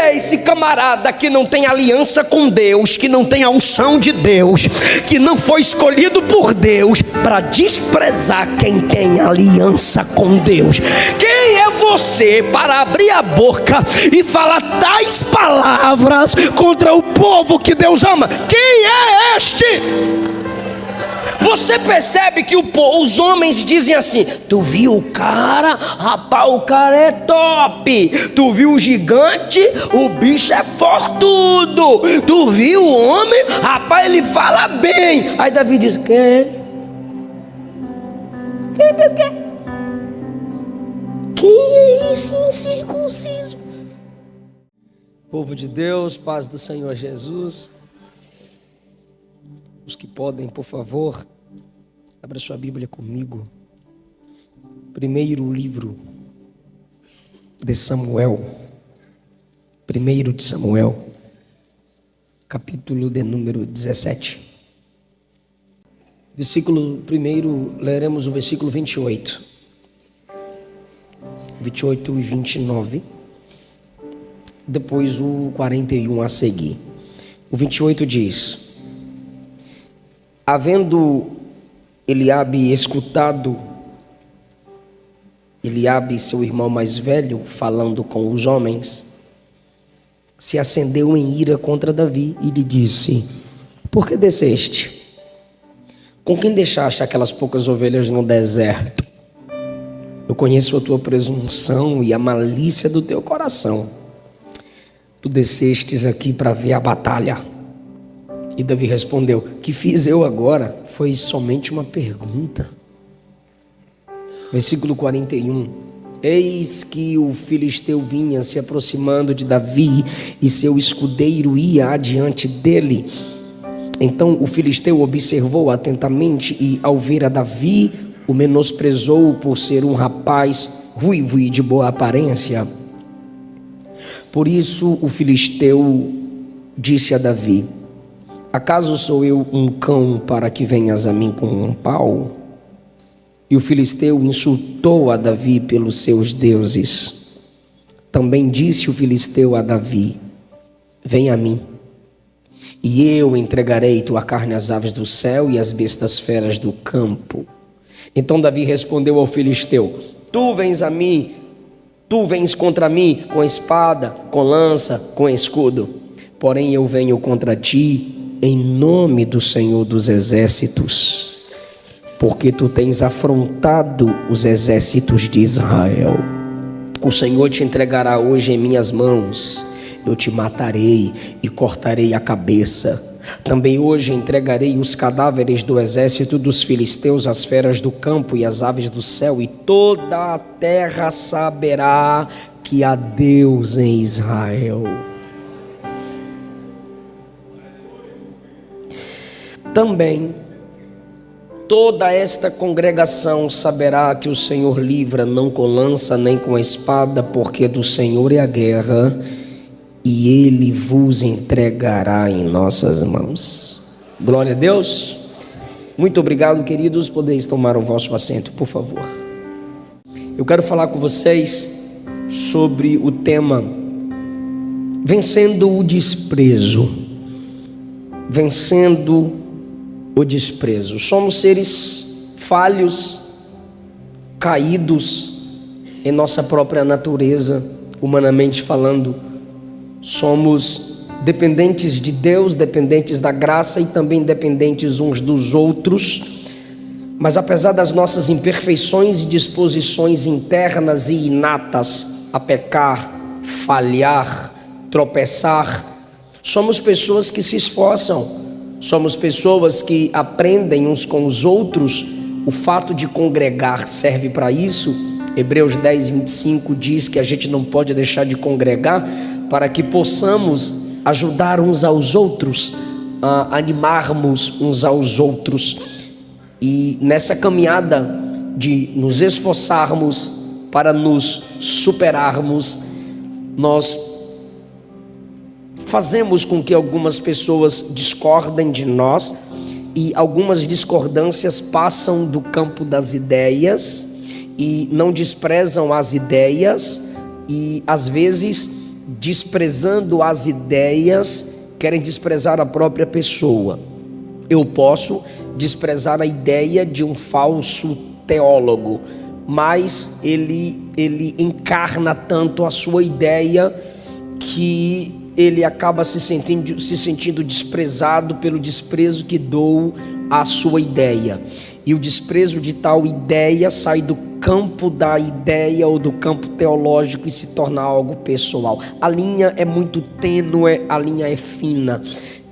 é esse camarada que não tem aliança com Deus, que não tem a unção de Deus, que não foi escolhido por Deus para desprezar quem tem aliança com Deus? Quem é você para abrir a boca e falar tais palavras contra o povo que Deus ama? Quem é este? Você percebe que os homens dizem assim: tu viu o cara? Rapaz, o cara é top. Tu viu o gigante? O bicho é fortudo. Tu viu o homem? Rapaz, ele fala bem. Aí Davi diz: quem é ele? Quem é esse incircunciso? Povo de Deus, paz do Senhor Jesus. Os que podem, por favor, abra sua Bíblia comigo. Primeiro livro de Samuel. Primeiro de Samuel, capítulo de número 17. Versículo primeiro, leremos o versículo 28. 28 e 29. Depois o 41 a seguir. O 28 diz: havendo Eliabe escutado Eliabe, seu irmão mais velho, falando com os homens, se acendeu em ira contra Davi e lhe disse: por que desceste? Com quem deixaste aquelas poucas ovelhas no deserto? Eu conheço a tua presunção e a malícia do teu coração. Tu descestes aqui para ver a batalha. E Davi respondeu: que fiz eu agora? Foi somente uma pergunta. Versículo 41. Eis que o filisteu vinha se aproximando de Davi, e seu escudeiro ia adiante dele. Então o filisteu observou atentamente, e ao ver a Davi, o menosprezou por ser um rapaz ruivo e de boa aparência. Por isso o filisteu disse a Davi: acaso sou eu um cão para que venhas a mim com um pau? E o filisteu insultou a Davi pelos seus deuses. Também disse o filisteu a Davi: vem a mim, e eu entregarei tua carne às aves do céu e às bestas feras do campo. Então Davi respondeu ao filisteu: tu vens a mim, tu vens contra mim com espada, com lança, com escudo. Porém eu venho contra ti em nome do Senhor dos exércitos, porque tu tens afrontado os exércitos de Israel. O Senhor te entregará hoje em minhas mãos. Eu te matarei e cortarei a cabeça. Também hoje entregarei os cadáveres do exército dos filisteus às feras do campo e às aves do céu, e toda a terra saberá que há Deus em Israel. Também toda esta congregação saberá que o Senhor livra não com lança nem com espada, porque do Senhor é a guerra, e Ele vos entregará em nossas mãos. Glória a Deus. Muito obrigado, queridos. Podeis tomar o vosso assento, por favor. Eu quero falar com vocês sobre o tema vencendo o desprezo. Vencendo o desprezo. Somos seres falhos, caídos em nossa própria natureza, humanamente falando. Somos dependentes de Deus, dependentes da graça e também dependentes uns dos outros. Mas apesar das nossas imperfeições e disposições internas e inatas a pecar, falhar, tropeçar, somos pessoas que se esforçam. Somos pessoas que aprendem uns com os outros. O fato de congregar serve para isso. Hebreus 10, 25 diz que a gente não pode deixar de congregar para que possamos ajudar uns aos outros, a animarmos uns aos outros. E nessa caminhada de nos esforçarmos para nos superarmos, nós fazemos com que algumas pessoas discordem de nós, e algumas discordâncias passam do campo das ideias e não desprezam as ideias, e às vezes desprezando as ideias, querem desprezar a própria pessoa. Eu posso desprezar a ideia de um falso teólogo, mas ele encarna tanto a sua ideia que ele acaba se sentindo desprezado pelo desprezo que dou à sua ideia. E o desprezo de tal ideia sai do campo da ideia ou do campo teológico e se torna algo pessoal. A linha é muito tênue, a linha é fina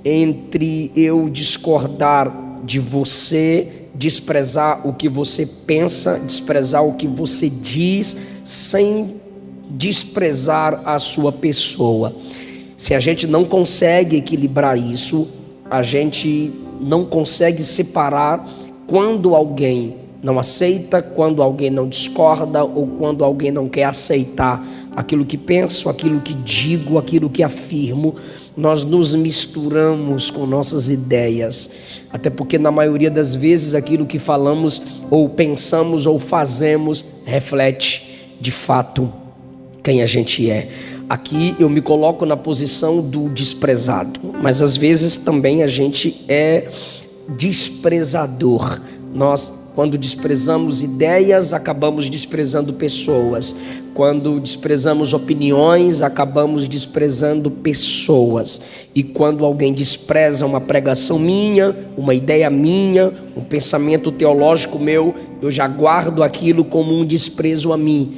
entre eu discordar de você, desprezar o que você pensa, desprezar o que você diz, sem desprezar a sua pessoa. Se a gente não consegue equilibrar isso, a gente não consegue separar quando alguém não aceita, quando alguém não discorda ou quando alguém não quer aceitar aquilo que penso, aquilo que digo, aquilo que afirmo. Nós nos misturamos com nossas ideias, até porque na maioria das vezes aquilo que falamos ou pensamos ou fazemos reflete de fato quem a gente é. Aqui eu me coloco na posição do desprezado, mas às vezes também a gente é desprezador. Nós, quando desprezamos ideias, acabamos desprezando pessoas. Quando desprezamos opiniões, acabamos desprezando pessoas. E quando alguém despreza uma pregação minha, uma ideia minha, um pensamento teológico meu, eu já guardo aquilo como um desprezo a mim.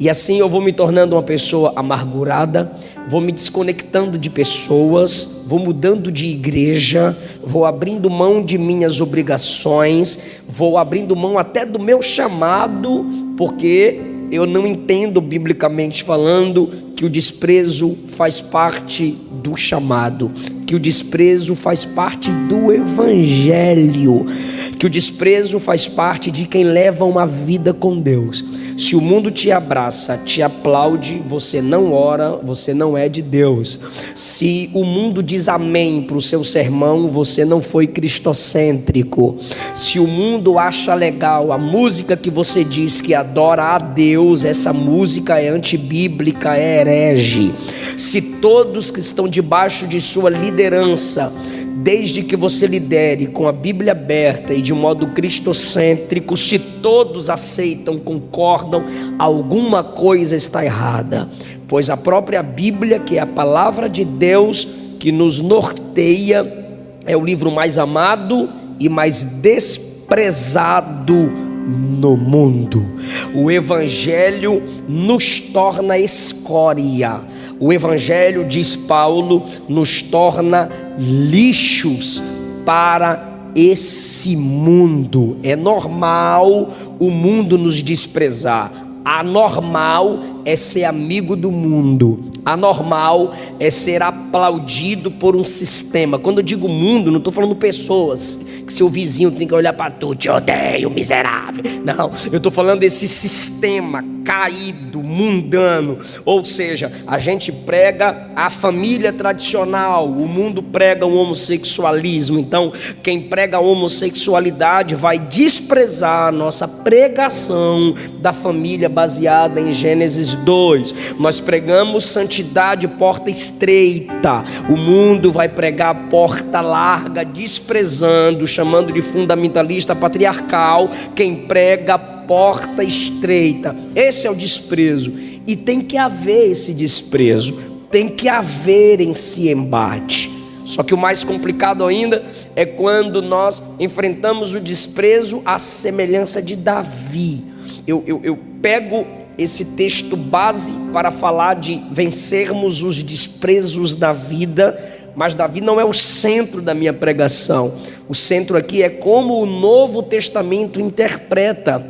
E assim eu vou me tornando uma pessoa amargurada, vou me desconectando de pessoas, vou mudando de igreja, vou abrindo mão de minhas obrigações, vou abrindo mão até do meu chamado, porque eu não entendo, biblicamente falando, que o desprezo faz parte do chamado, que o desprezo faz parte do evangelho, que o desprezo faz parte de quem leva uma vida com Deus. Se o mundo te abraça, te aplaude, você não ora, você não é de Deus. Se o mundo diz amém para o seu sermão, você não foi cristocêntrico. Se o mundo acha legal a música que você diz que adora a Deus, essa música é antibíblica, é herege. Se todos que estão debaixo de sua liderança, desde que você lidere com a Bíblia aberta e de modo cristocêntrico, se todos aceitam, concordam, alguma coisa está errada, pois a própria Bíblia, que é a palavra de Deus que nos norteia, é o livro mais amado e mais desprezado no mundo. O Evangelho nos torna escória. O Evangelho, diz Paulo, nos torna lixos para esse mundo. É normal o mundo nos desprezar. Anormal é ser amigo do mundo. Anormal é ser aplaudido por um sistema. Quando eu digo mundo, não estou falando pessoas, que seu vizinho tem que olhar para tu, te odeio, miserável. Não, eu estou falando desse sistema caído, mundano. Ou seja, a gente prega a família tradicional, o mundo prega o homossexualismo. Então, quem prega a homossexualidade vai desprezar a nossa pregação da família baseada em Gênesis 2. Nós pregamos santidade, porta estreita. O mundo vai pregar porta larga, desprezando, chamando de fundamentalista patriarcal quem prega porta estreita. Esse é o desprezo. E tem que haver esse desprezo, tem que haver esse embate. Só que o mais complicado ainda é quando nós enfrentamos o desprezo à semelhança de Davi. Eu pego esse texto base para falar de vencermos os desprezos da vida, mas Davi não é o centro da minha pregação. O centro aqui é como o Novo Testamento interpreta,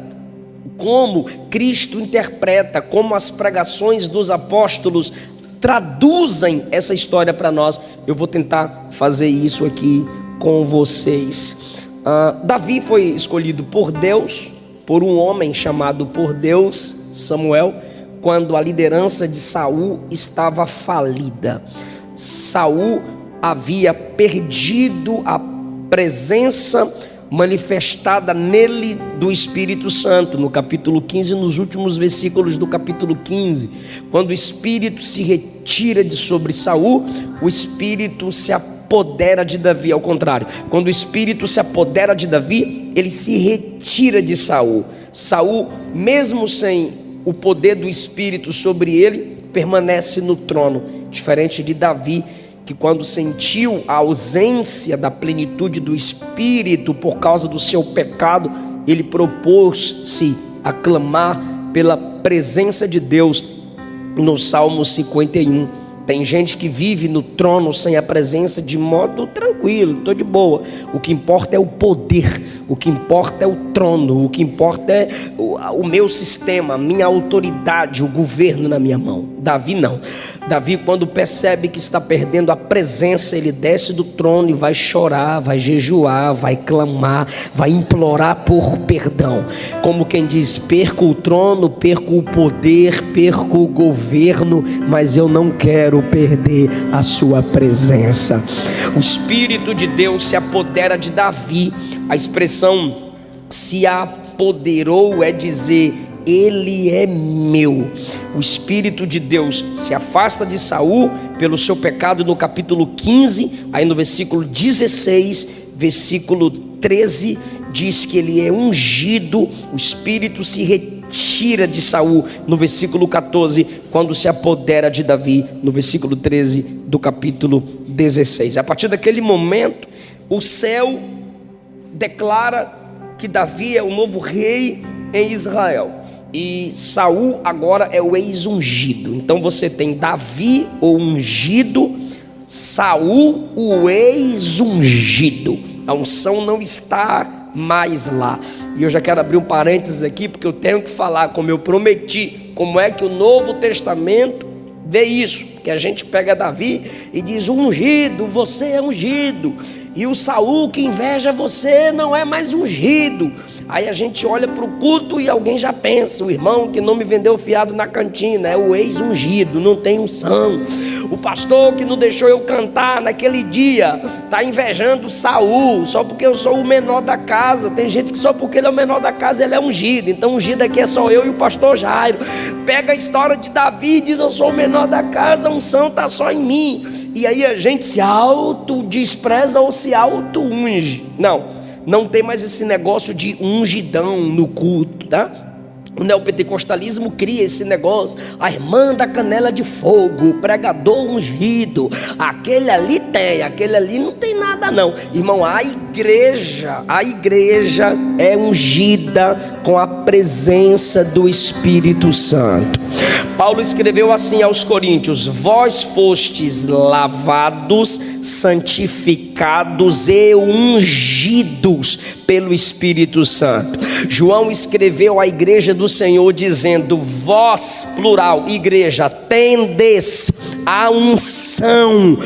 como Cristo interpreta, como as pregações dos apóstolos traduzem essa história para nós. Eu vou tentar fazer isso aqui com vocês. Davi foi escolhido por Deus, por um homem chamado por Deus, Samuel, quando a liderança de Saul estava falida. Saul havia perdido a presença manifestada nele do Espírito Santo, no capítulo 15, nos últimos versículos do capítulo 15, quando o Espírito se retira retira de sobre Saul, o espírito se apodera de Davi. Ao contrário, quando o espírito se apodera de Davi, ele se retira de Saul. Saul, mesmo sem o poder do espírito sobre ele, permanece no trono, diferente de Davi, que quando sentiu a ausência da plenitude do espírito por causa do seu pecado, ele propôs-se a clamar pela presença de Deus no Salmo 51. Tem gente que vive no trono sem a presença de modo tranquilo, estou de boa. O que importa é o poder, o que importa é o trono, o que importa é o meu sistema, a minha autoridade, o governo na minha mão. Davi não. Davi, quando percebe que está perdendo a presença, ele desce do trono e vai chorar, vai jejuar, vai clamar, vai implorar por perdão. Como quem diz: perco o trono, perco o poder, perco o governo, mas eu não quero perder a sua presença. O Espírito de Deus se apodera de Davi. A expressão se apoderou é dizer: ele é meu. O Espírito de Deus se afasta de Saul pelo seu pecado no capítulo 15, aí no versículo 16, versículo 13, diz que ele é ungido. O Espírito se retira de Saul no versículo 14, quando se apodera de Davi no versículo 13 do capítulo 16. A partir daquele momento, o céu declara que Davi é o novo rei em Israel, e Saul agora é o ex-ungido. Então você tem Davi, o ungido, Saul, o ex-ungido. A unção não está mais lá. E eu já quero abrir um parênteses aqui, porque eu tenho que falar, como eu prometi, como é que o Novo Testamento vê isso. Que a gente pega Davi e diz: ungido, você é ungido, e o Saul que inveja você não é mais ungido. Aí a gente olha para o culto e alguém já pensa: o irmão que não me vendeu fiado na cantina é o ex-ungido, não tem unção. O pastor que não deixou eu cantar naquele dia está invejando Saul, só porque eu sou o menor da casa. Tem gente que só porque ele é o menor da casa ele é ungido. Então ungido aqui é só eu e o pastor Jairo. Pega a história de Davi e diz: eu sou o menor da casa, a unção está só em mim. E aí a gente se auto-despreza ou se auto-unge. Não tem mais esse negócio de ungidão no culto, tá? O neopentecostalismo cria esse negócio: a irmã da canela de fogo, o pregador ungido, aquele ali tem, aquele ali não tem nada não. Irmão, a igreja é ungida com a presença do Espírito Santo. Paulo escreveu assim aos Coríntios: vós fostes lavados, santificados e ungidos pelo Espírito Santo. João escreveu à igreja do Senhor dizendo: vós, plural, igreja, tendes a unção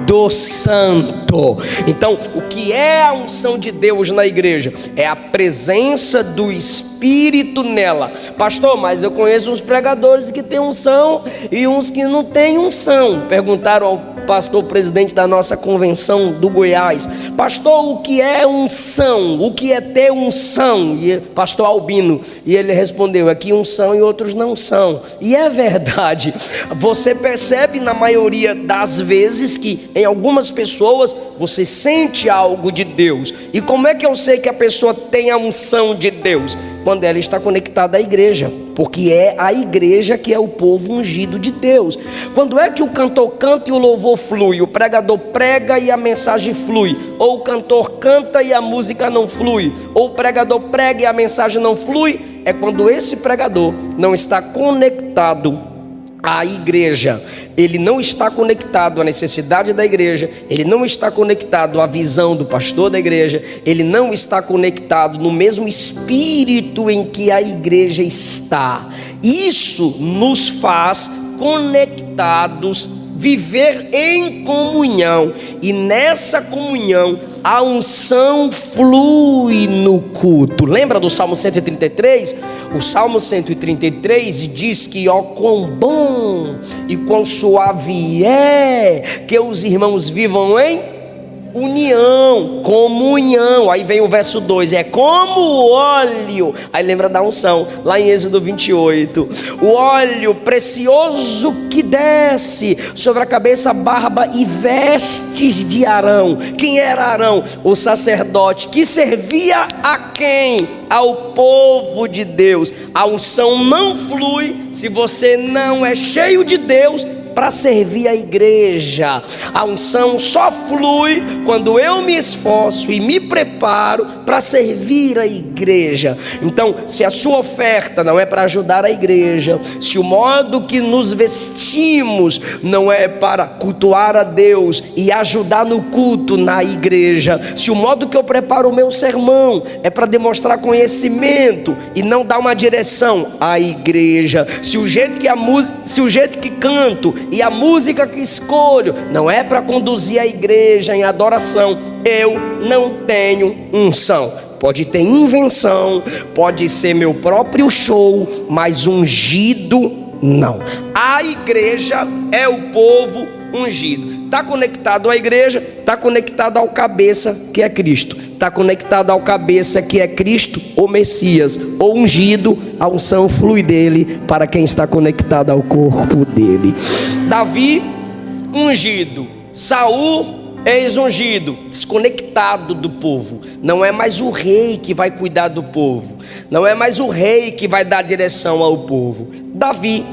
do Santo. Então, o que é a unção de Deus na igreja? É a presença do Espírito nela. Pastor, mas eu conheço uns pregadores que têm unção e uns que não têm unção. Perguntaram ao pastor presidente da nossa convenção do Goiás: pastor, o que é unção? O que é ter unção? E pastor Albino, e ele respondeu: aqui unção e outros não são. E é verdade. Você percebe na maioria das vezes que em algumas pessoas você sente algo de Deus. E como é que eu sei que a pessoa tem a unção de Deus? Quando ela está conectada à igreja, porque é a igreja que é o povo ungido de Deus. Quando é que o cantor canta e o louvor flui? O pregador prega e a mensagem flui? Ou o cantor canta e a música não flui? Ou o pregador prega e a mensagem não flui? É quando esse pregador não está conectado à igreja, ele não está conectado à necessidade da igreja, ele não está conectado à visão do pastor da igreja, ele não está conectado no mesmo espírito em que a igreja está. Isso nos faz conectados, viver em comunhão, e nessa comunhão a unção flui no culto. Lembra do Salmo 133? O Salmo 133 diz que ó quão bom e quão suave é que os irmãos vivam em união, comunhão. Aí vem o verso 2, é como o óleo. Aí lembra da unção, lá em Êxodo 28. O óleo precioso que desce sobre a cabeça, barba e vestes de Arão. Quem era Arão? O sacerdote, que servia a quem? Ao povo de Deus. A unção não flui se você não é cheio de Deus para servir a igreja. A unção só flui quando eu me esforço e me preparo para servir a igreja. Então, se a sua oferta não é para ajudar a igreja, se o modo que nos vestimos não é para cultuar a Deus e ajudar no culto na igreja, se o modo que eu preparo o meu sermão é para demonstrar conhecimento e não dar uma direção à igreja, se o jeito que canto e a música que escolho não é para conduzir a igreja em adoração, eu não tenho unção. Pode ter invenção, pode ser meu próprio show, mas ungido não. A igreja é o povo ungido. Está conectado à igreja, está conectado ao cabeça que é Cristo. Está conectado ao cabeça que é Cristo, ou Messias, ou ungido, a unção flui dele para quem está conectado ao corpo dele. Davi, ungido. Saul, ex-ungido, desconectado do povo. Não é mais o rei que vai cuidar do povo. Não é mais o rei que vai dar direção ao povo. Davi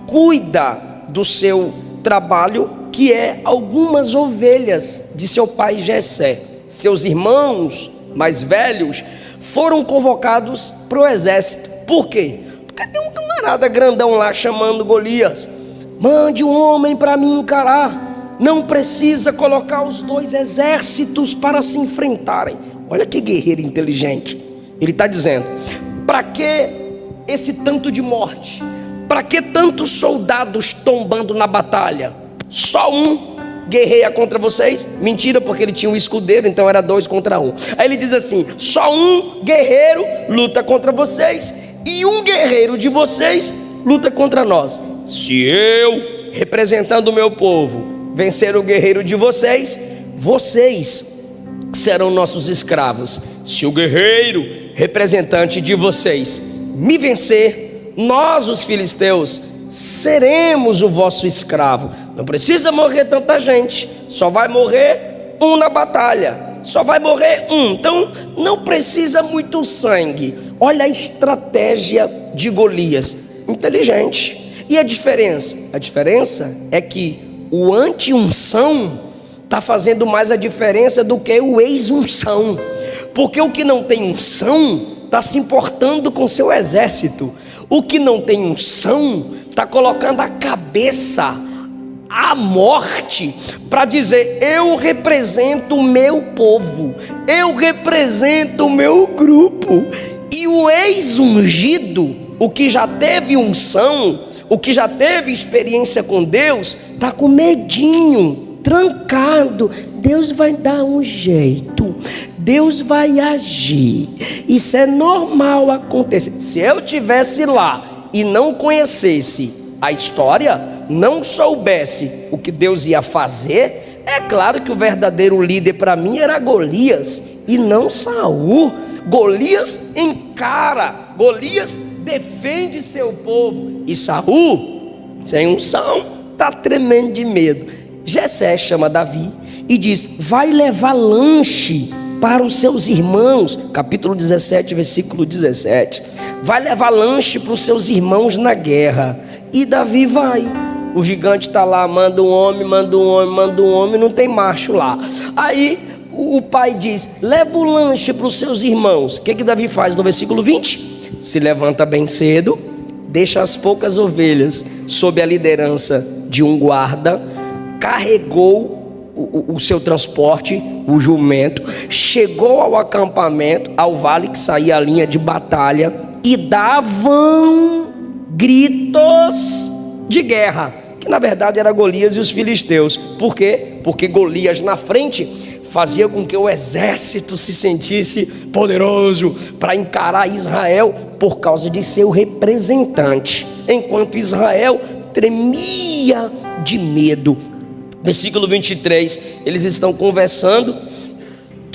cuida do seu trabalho, que é algumas ovelhas de seu pai Jessé. Seus irmãos mais velhos foram convocados para o exército. Por quê? Porque tem um camarada grandão lá chamando Golias. Mande um homem para me encarar. Não precisa colocar os dois exércitos para se enfrentarem. Olha que guerreiro inteligente. Ele está dizendo: para que esse tanto de morte? Para que tantos soldados tombando na batalha? Só um guerreia contra vocês? Mentira, porque ele tinha um escudeiro, então era 2 contra 1. Aí ele diz assim: só um guerreiro luta contra vocês, e um guerreiro de vocês luta contra nós. Se eu, representando o meu povo, vencer o guerreiro de vocês, vocês serão nossos escravos. Se o guerreiro, representante de vocês, me vencer, nós, os filisteus, seremos o vosso escravo. Não precisa morrer tanta gente, só vai morrer um na batalha, só vai morrer um. Então não precisa muito sangue. Olha a estratégia de Golias, inteligente. E a diferença? A diferença é que o anti-unção está fazendo mais a diferença do que o ex-unção. Porque o que não tem unção está se importando com seu exército. O que não tem unção está colocando a cabeça à morte para dizer: eu represento o meu povo, eu represento o meu grupo. E o ex-ungido, o que já teve unção, o que já teve experiência com Deus, está com medinho, trancado. Deus vai dar um jeito, Deus vai agir. Isso é normal acontecer. Se eu tivesse lá e não conhecesse a história, não soubesse o que Deus ia fazer, é claro que o verdadeiro líder para mim era Golias e não Saul. Golias encara, Golias defende seu povo, e Saul, sem unção, está tremendo de medo. Jessé chama Davi e diz: vai levar lanche para os seus irmãos. Capítulo 17, versículo 17. Vai levar lanche para os seus irmãos na guerra. E Davi vai. O gigante está lá, manda um homem, não tem macho lá. Aí o pai diz: leva o lanche para os seus irmãos. O que Davi faz no versículo 20? Se levanta bem cedo, deixa as poucas ovelhas sob a liderança de um guarda, carregou o seu transporte, o jumento, chegou ao acampamento, ao vale que saía a linha de batalha, e davam gritos de guerra, que na verdade era Golias e os filisteus. Por quê? Porque Golias na frente fazia com que o exército se sentisse poderoso para encarar Israel, por causa de seu representante, enquanto Israel tremia de medo. Versículo 23, eles estão conversando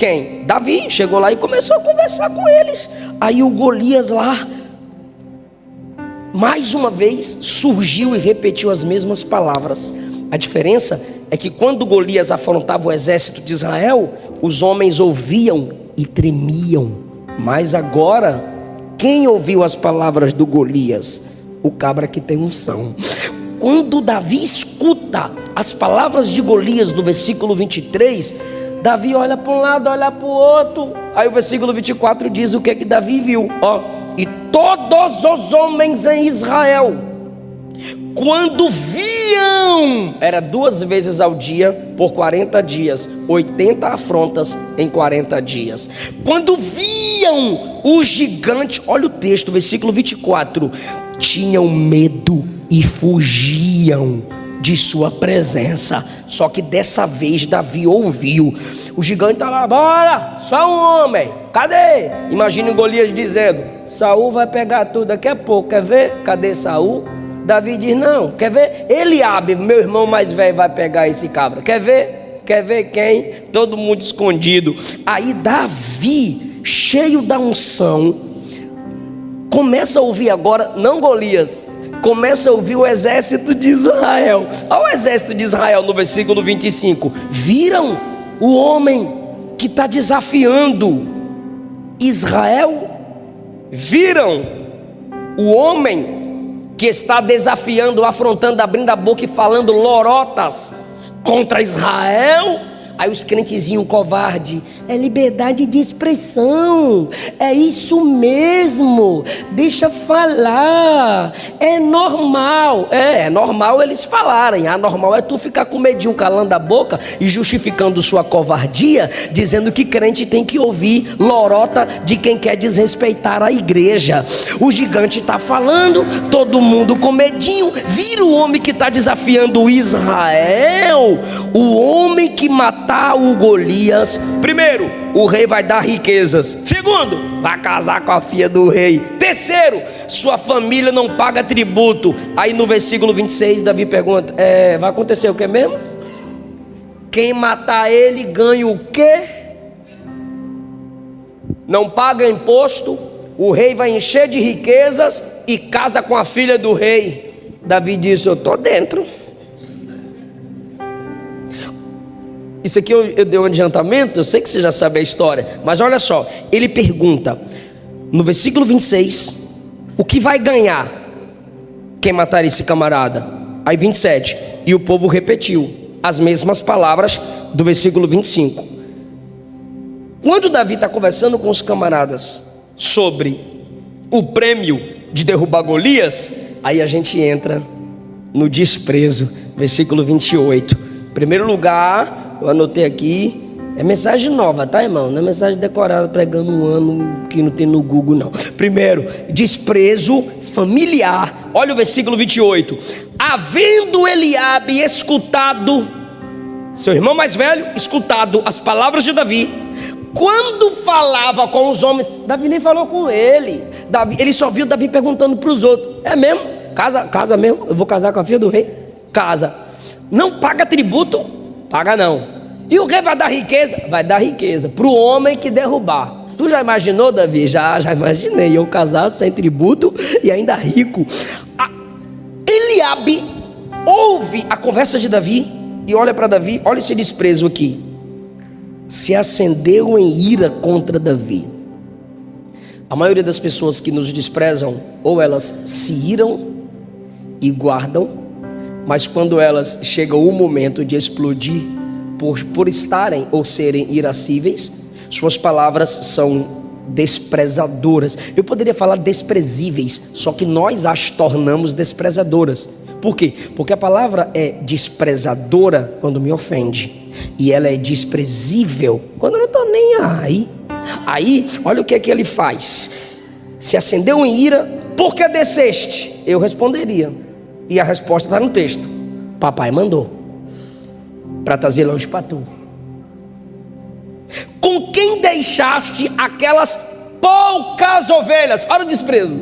Quem? Davi. Chegou lá e começou a conversar com eles. Aí o Golias lá, mais uma vez, surgiu e repetiu as mesmas palavras. A diferença é que quando Golias afrontava o exército de Israel, os homens ouviam e tremiam. Mas agora, quem ouviu as palavras do Golias? O cabra que tem unção. Quando Davi escuta as palavras de Golias no versículo 23, Davi olha para um lado, olha para o outro. Aí o versículo 24 diz o que Davi viu. E todos os homens em Israel, quando viam, era 2 vezes ao dia por 40 dias, 80 afrontas em 40 dias. Quando viam o gigante, olha o texto, versículo 24, tinham medo e fugiam de sua presença. Só que dessa vez Davi ouviu. O gigante está lá, bora, só um homem, cadê? Imagine Golias dizendo, Saul vai pegar tudo daqui a pouco, quer ver? Cadê Saul? Davi diz, não, quer ver? Eliabe, meu irmão mais velho, vai pegar esse cabra, quer ver? Quer ver quem? Todo mundo escondido. Aí Davi, cheio da unção, começa a ouvir agora, não Golias, começa a ouvir o exército de Israel. Olha o exército de Israel no versículo 25. Viram o homem que está desafiando Israel? Viram o homem que está desafiando, afrontando, abrindo a boca e falando lorotas contra Israel? Aí os crentezinhos covarde, é liberdade de expressão, é isso mesmo, deixa falar, é normal. É normal eles falarem, anormal é tu ficar com medinho calando a boca e justificando sua covardia, dizendo que crente tem que ouvir lorota de quem quer desrespeitar a igreja. O gigante está falando, todo mundo com medinho. Vira o homem que está desafiando Israel, o homem que matou o Golias. Primeiro, o rei vai dar riquezas. Segundo, vai casar com a filha do rei. Terceiro, sua família não paga tributo. Aí no versículo 26 Davi pergunta, vai acontecer o que mesmo? Quem matar ele ganha o quê? Não paga imposto, o rei vai encher de riquezas e casa com a filha do rei. Davi disse, eu estou dentro. Isso aqui eu dei um adiantamento, eu sei que você já sabe a história, mas olha só, ele pergunta, no versículo 26, o que vai ganhar quem matar esse camarada? Aí 27, e o povo repetiu as mesmas palavras do versículo 25. Quando Davi está conversando com os camaradas sobre o prêmio de derrubar Golias, aí a gente entra no desprezo, versículo 28. Em primeiro lugar, eu anotei aqui, é mensagem nova, tá, irmão? Não é mensagem decorada pregando um ano que não tem no Google, não. Primeiro, desprezo familiar. Olha o versículo 28. Havendo Eliabe escutado, seu irmão mais velho, escutado as palavras de Davi, quando falava com os homens, Davi nem falou com ele. Ele só viu Davi perguntando para os outros, é mesmo? Casa mesmo? Eu vou casar com a filha do rei? Casa. Não paga tributo? Paga não. E o rei vai dar riqueza? Vai dar riqueza para o homem que derrubar. Tu já imaginou, Davi? Já imaginei. Eu casado, sem tributo e ainda rico. Eliabe ouve a conversa de Davi e olha para Davi. Olha esse desprezo aqui. Se acendeu em ira contra Davi. A maioria das pessoas que nos desprezam, ou elas se iram e guardam, mas quando elas chegam o momento de explodir, por estarem ou serem irascíveis, suas palavras são desprezadoras. Eu poderia falar desprezíveis, só que nós as tornamos desprezadoras. Por quê? Porque a palavra é desprezadora quando me ofende, e ela é desprezível quando eu não estou nem aí. Aí, olha o que é que ele faz. Se acendeu em ira, por que desceste? Eu responderia, e a resposta está no texto. Papai mandou para trazer longe para tu. Com quem deixaste aquelas poucas ovelhas? Olha o desprezo.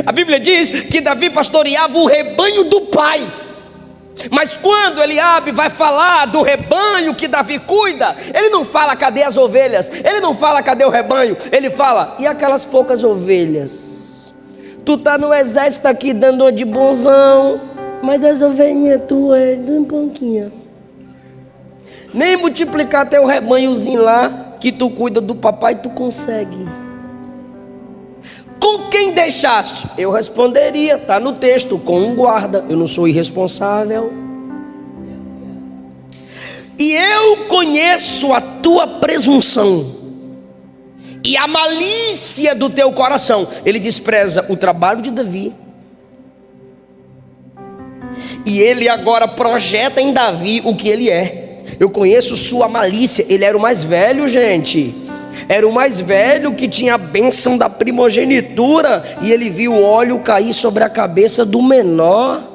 A Bíblia diz que Davi pastoreava o rebanho do pai. Mas quando Eliabe vai falar do rebanho que Davi cuida, ele não fala cadê as ovelhas, ele não fala cadê o rebanho, ele fala, e aquelas poucas ovelhas? Tu tá no exército aqui dando de bonzão, mas as ovelhinhas tu é de um pouquinho. Nem multiplicar teu rebanhozinho lá, que tu cuida do papai, tu consegue. Com quem deixaste? Eu responderia, está no texto, com um guarda. Eu não sou irresponsável. E eu conheço a tua presunção e a malícia do teu coração. Ele despreza o trabalho de Davi. E ele agora projeta em Davi o que ele é. Eu conheço sua malícia. Ele era o mais velho, gente. Era o mais velho que tinha a bênção da primogenitura. E ele viu o óleo cair sobre a cabeça do menor.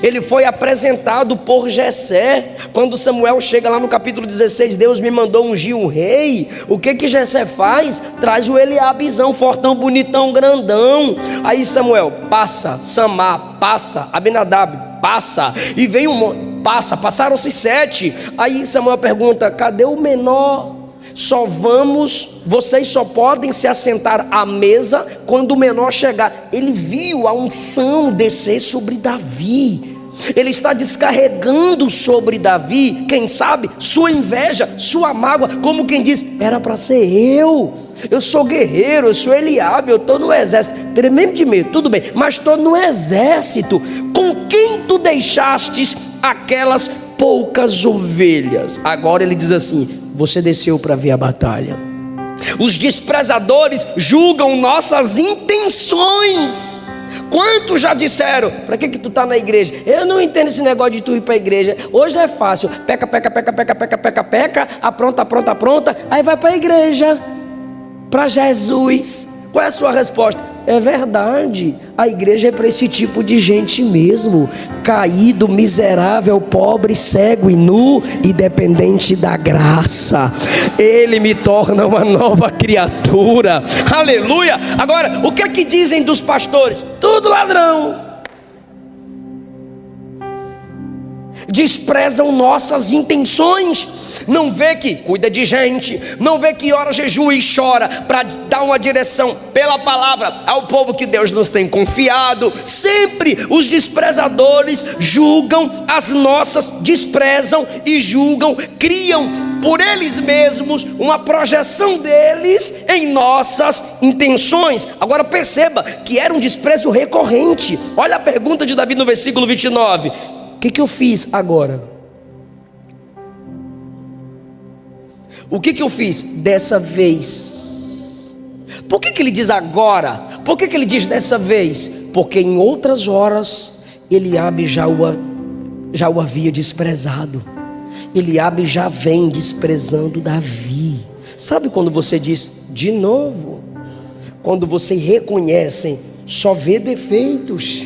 Ele foi apresentado por Jessé. Quando Samuel chega lá no capítulo 16, Deus me mandou ungir um rei. O que Jessé faz? Traz o Eliabizão, fortão, bonitão, grandão. Aí Samuel, passa. Samar, passa. Abinadab, passa. E vem passaram-se 7. Aí Samuel pergunta, cadê o menor? Vocês só podem se assentar à mesa quando o menor chegar. Ele viu a unção descer sobre Davi. Ele está descarregando sobre Davi, quem sabe, sua inveja, sua mágoa, como quem diz, era para ser eu sou guerreiro, eu sou Eliabe, eu estou no exército, tremendo de medo, tudo bem, mas estou no exército. Com quem tu deixastes aquelas poucas ovelhas? Agora ele diz assim, você desceu para ver a batalha. Os desprezadores julgam nossas intenções. Quantos já disseram, para que tu está na igreja? Eu não entendo esse negócio de tu ir para a igreja. Hoje é fácil, peca, apronta, aí vai para a igreja, para Jesus. Qual é a sua resposta? É verdade, a igreja é para esse tipo de gente mesmo, caído, miserável, pobre, cego e nu e dependente da graça. Ele me torna uma nova criatura, aleluia. Agora, o que é que dizem dos pastores? Tudo ladrão. Desprezam nossas intenções. Não vê que cuida de gente, não vê que ora, jejua e chora para dar uma direção pela palavra ao povo que Deus nos tem confiado. Sempre os desprezadores julgam desprezam e julgam, criam por eles mesmos uma projeção deles em nossas intenções. Agora perceba que era um desprezo recorrente. Olha a pergunta de Davi no versículo 29. O que eu fiz agora? O que eu fiz dessa vez? Por que ele diz agora? Por que ele diz dessa vez? Porque em outras horas Eliabe já o havia desprezado. Eliabe já vem desprezando Davi. Sabe quando você diz de novo? Quando você reconhece, só vê defeitos.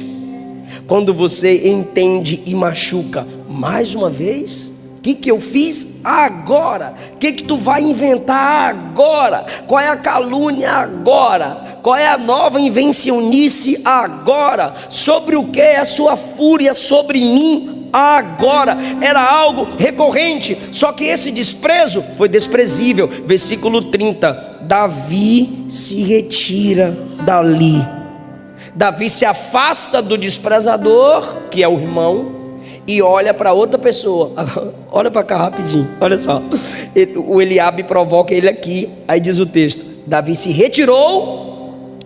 Quando você entende e machuca mais uma vez, o que eu fiz agora? O que tu vai inventar agora? Qual é a calúnia agora? Qual é a nova invencionice agora? Sobre o que é a sua fúria sobre mim agora? Era algo recorrente, só que esse desprezo foi desprezível. Versículo 30, Davi se retira dali. Davi se afasta do desprezador, que é o irmão, e olha para outra pessoa. Olha para cá rapidinho, olha só. O Eliabe provoca ele aqui. Aí diz o texto, Davi se retirou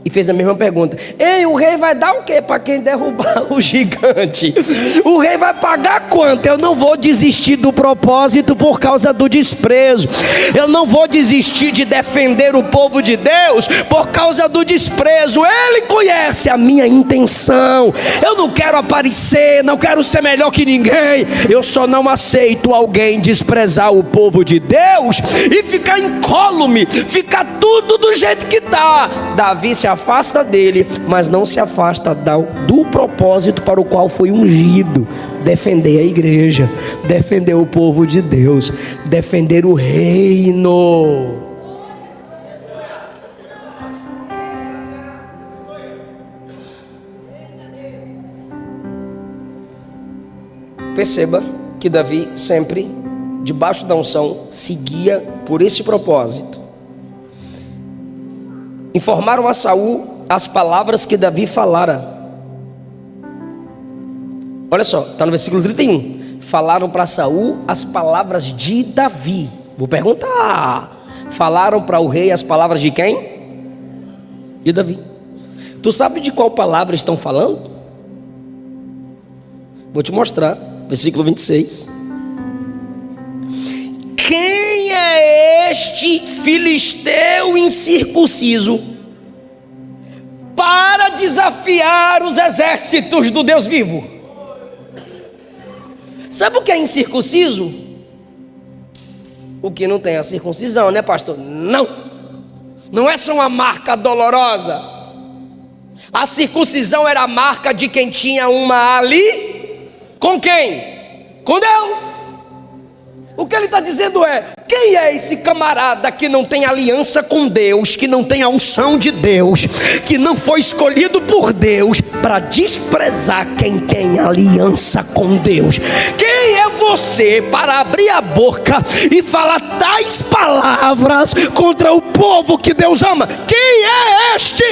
e fez a mesma pergunta. Ei, o rei vai dar o quê para quem derrubar o gigante? O rei vai pagar quanto? Eu não vou desistir do propósito por causa do desprezo. Eu não vou desistir de defender o povo de Deus por causa do desprezo. Ele conhece a minha intenção. Eu não quero aparecer, não quero ser melhor que ninguém. Eu só não aceito alguém desprezar o povo de Deus e ficar incólume, ficar tudo do jeito que está. Davi se afasta dele, mas não se afasta do propósito para o qual foi ungido: defender a igreja, defender o povo de Deus, defender o reino. Perceba que Davi sempre, debaixo da unção, seguia por esse propósito. Informaram a Saul as palavras que Davi falara. Olha só, está no versículo 31. Falaram para Saul as palavras de Davi. Vou perguntar. Falaram para o rei as palavras de quem? De Davi. Tu sabe de qual palavra estão falando? Vou te mostrar. Versículo 26. Quem é este filisteu incircunciso para desafiar os exércitos do Deus vivo? Sabe o que é incircunciso? O que não tem a circuncisão, né, pastor? Não é só uma marca dolorosa. A circuncisão era a marca de quem tinha uma ali. Com quem? Com Deus. O que ele está dizendo é: quem é esse camarada que não tem aliança com Deus, que não tem a unção de Deus, que não foi escolhido por Deus, para desprezar quem tem aliança com Deus? Quem é você para abrir a boca e falar tais palavras contra o povo que Deus ama? Quem é este?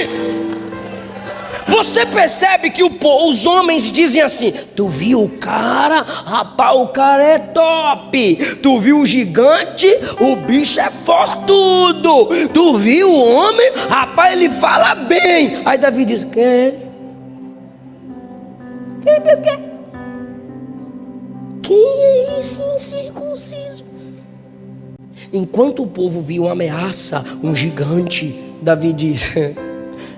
Você percebe que os homens dizem assim: tu viu o cara? Rapaz, o cara é top. Tu viu o gigante? O bicho é fortudo. Tu viu o homem? Rapaz, ele fala bem. Aí Davi diz: quem é ele? Quem é esse incircunciso? Enquanto o povo viu uma ameaça, um gigante, Davi diz: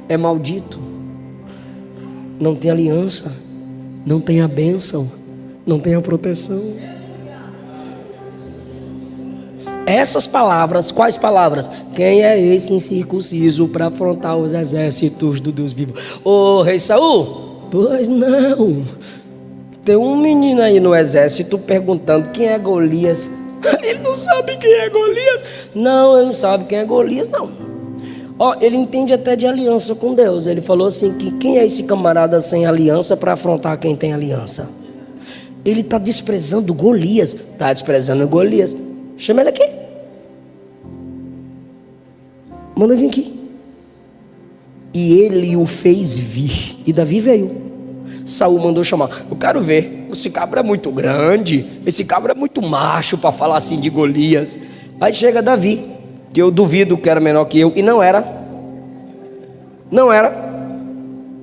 é maldito. Não tem aliança, não tem a bênção, não tem a proteção. Essas palavras, quais palavras? Quem é esse incircunciso para afrontar os exércitos do Deus vivo? Ô rei Saul, pois não. Tem um menino aí no exército perguntando quem é Golias. Ele não sabe quem é Golias. Não, ele não sabe quem é Golias, não. Ele entende até de aliança com Deus. Ele falou assim: que quem é esse camarada sem aliança para afrontar quem tem aliança? Ele está desprezando Golias. Está desprezando Golias. Chama ele aqui. Manda vir aqui. E ele o fez vir. E Davi veio. Saul mandou chamar. Eu quero ver. Esse cabra é muito grande. Esse cabra é muito macho para falar assim de Golias. Aí chega Davi, que eu duvido que era menor que eu, e não era. Não era.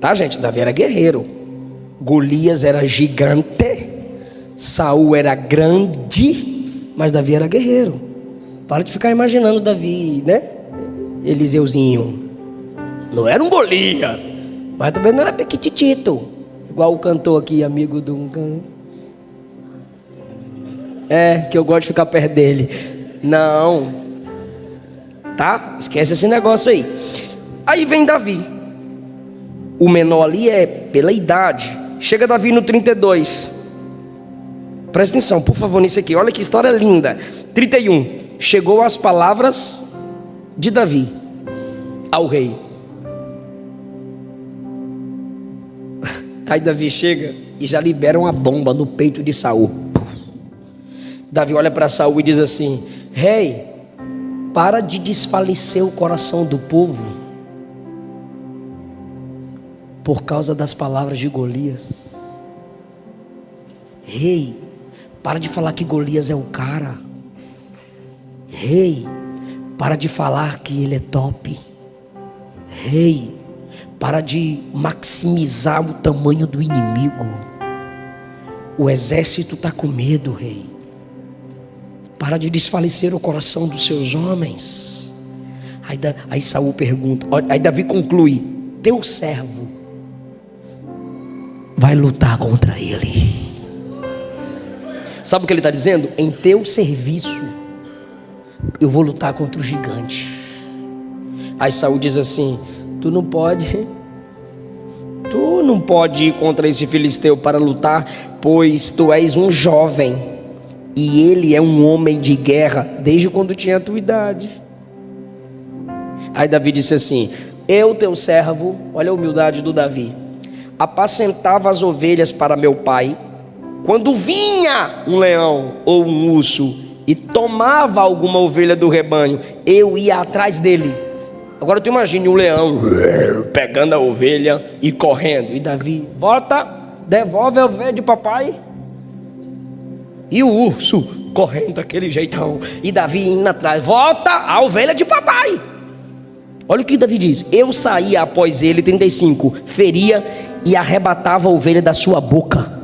Tá, gente? Davi era guerreiro. Golias era gigante. Saul era grande, mas Davi era guerreiro. Para de ficar imaginando Davi, né? Eliseuzinho. Não era um Golias, mas também não era pequititito, igual o cantor aqui, amigo do... que eu gosto de ficar perto dele. Não. Tá? Esquece esse negócio aí. Aí vem Davi. O menor ali é pela idade. Chega Davi no 32. Presta atenção, por favor, nisso aqui. Olha que história linda. 31. Chegou as palavras de Davi ao rei. Aí Davi chega e já libera uma bomba no peito de Saul. Davi olha para Saul e diz assim: rei, para de desfalecer o coração do povo por causa das palavras de Golias. Rei, para de falar que Golias é o cara. Rei, para de falar que ele é top. Rei, para de maximizar o tamanho do inimigo. O exército está com medo, rei. Para de desfalecer o coração dos seus homens. Aí Saul pergunta, aí Davi conclui: teu servo vai lutar contra ele. Sabe o que ele está dizendo? Em teu serviço eu vou lutar contra o gigante. Aí Saul diz assim: tu não pode ir contra esse filisteu para lutar, pois tu és um jovem e ele é um homem de guerra desde quando tinha a tua idade. Aí Davi disse assim: eu, teu servo, olha a humildade do Davi, apacentava as ovelhas para meu pai Quando vinha um leão ou um urso e tomava alguma ovelha do rebanho, eu ia atrás dele. Agora tu imagine um leão pegando a ovelha e correndo. E Davi, volta, devolve a ovelha de papai. E o urso correndo daquele jeitão. E Davi indo atrás, volta a ovelha de papai. Olha o que Davi diz: eu saía após ele, 35, feria e arrebatava a ovelha da sua boca.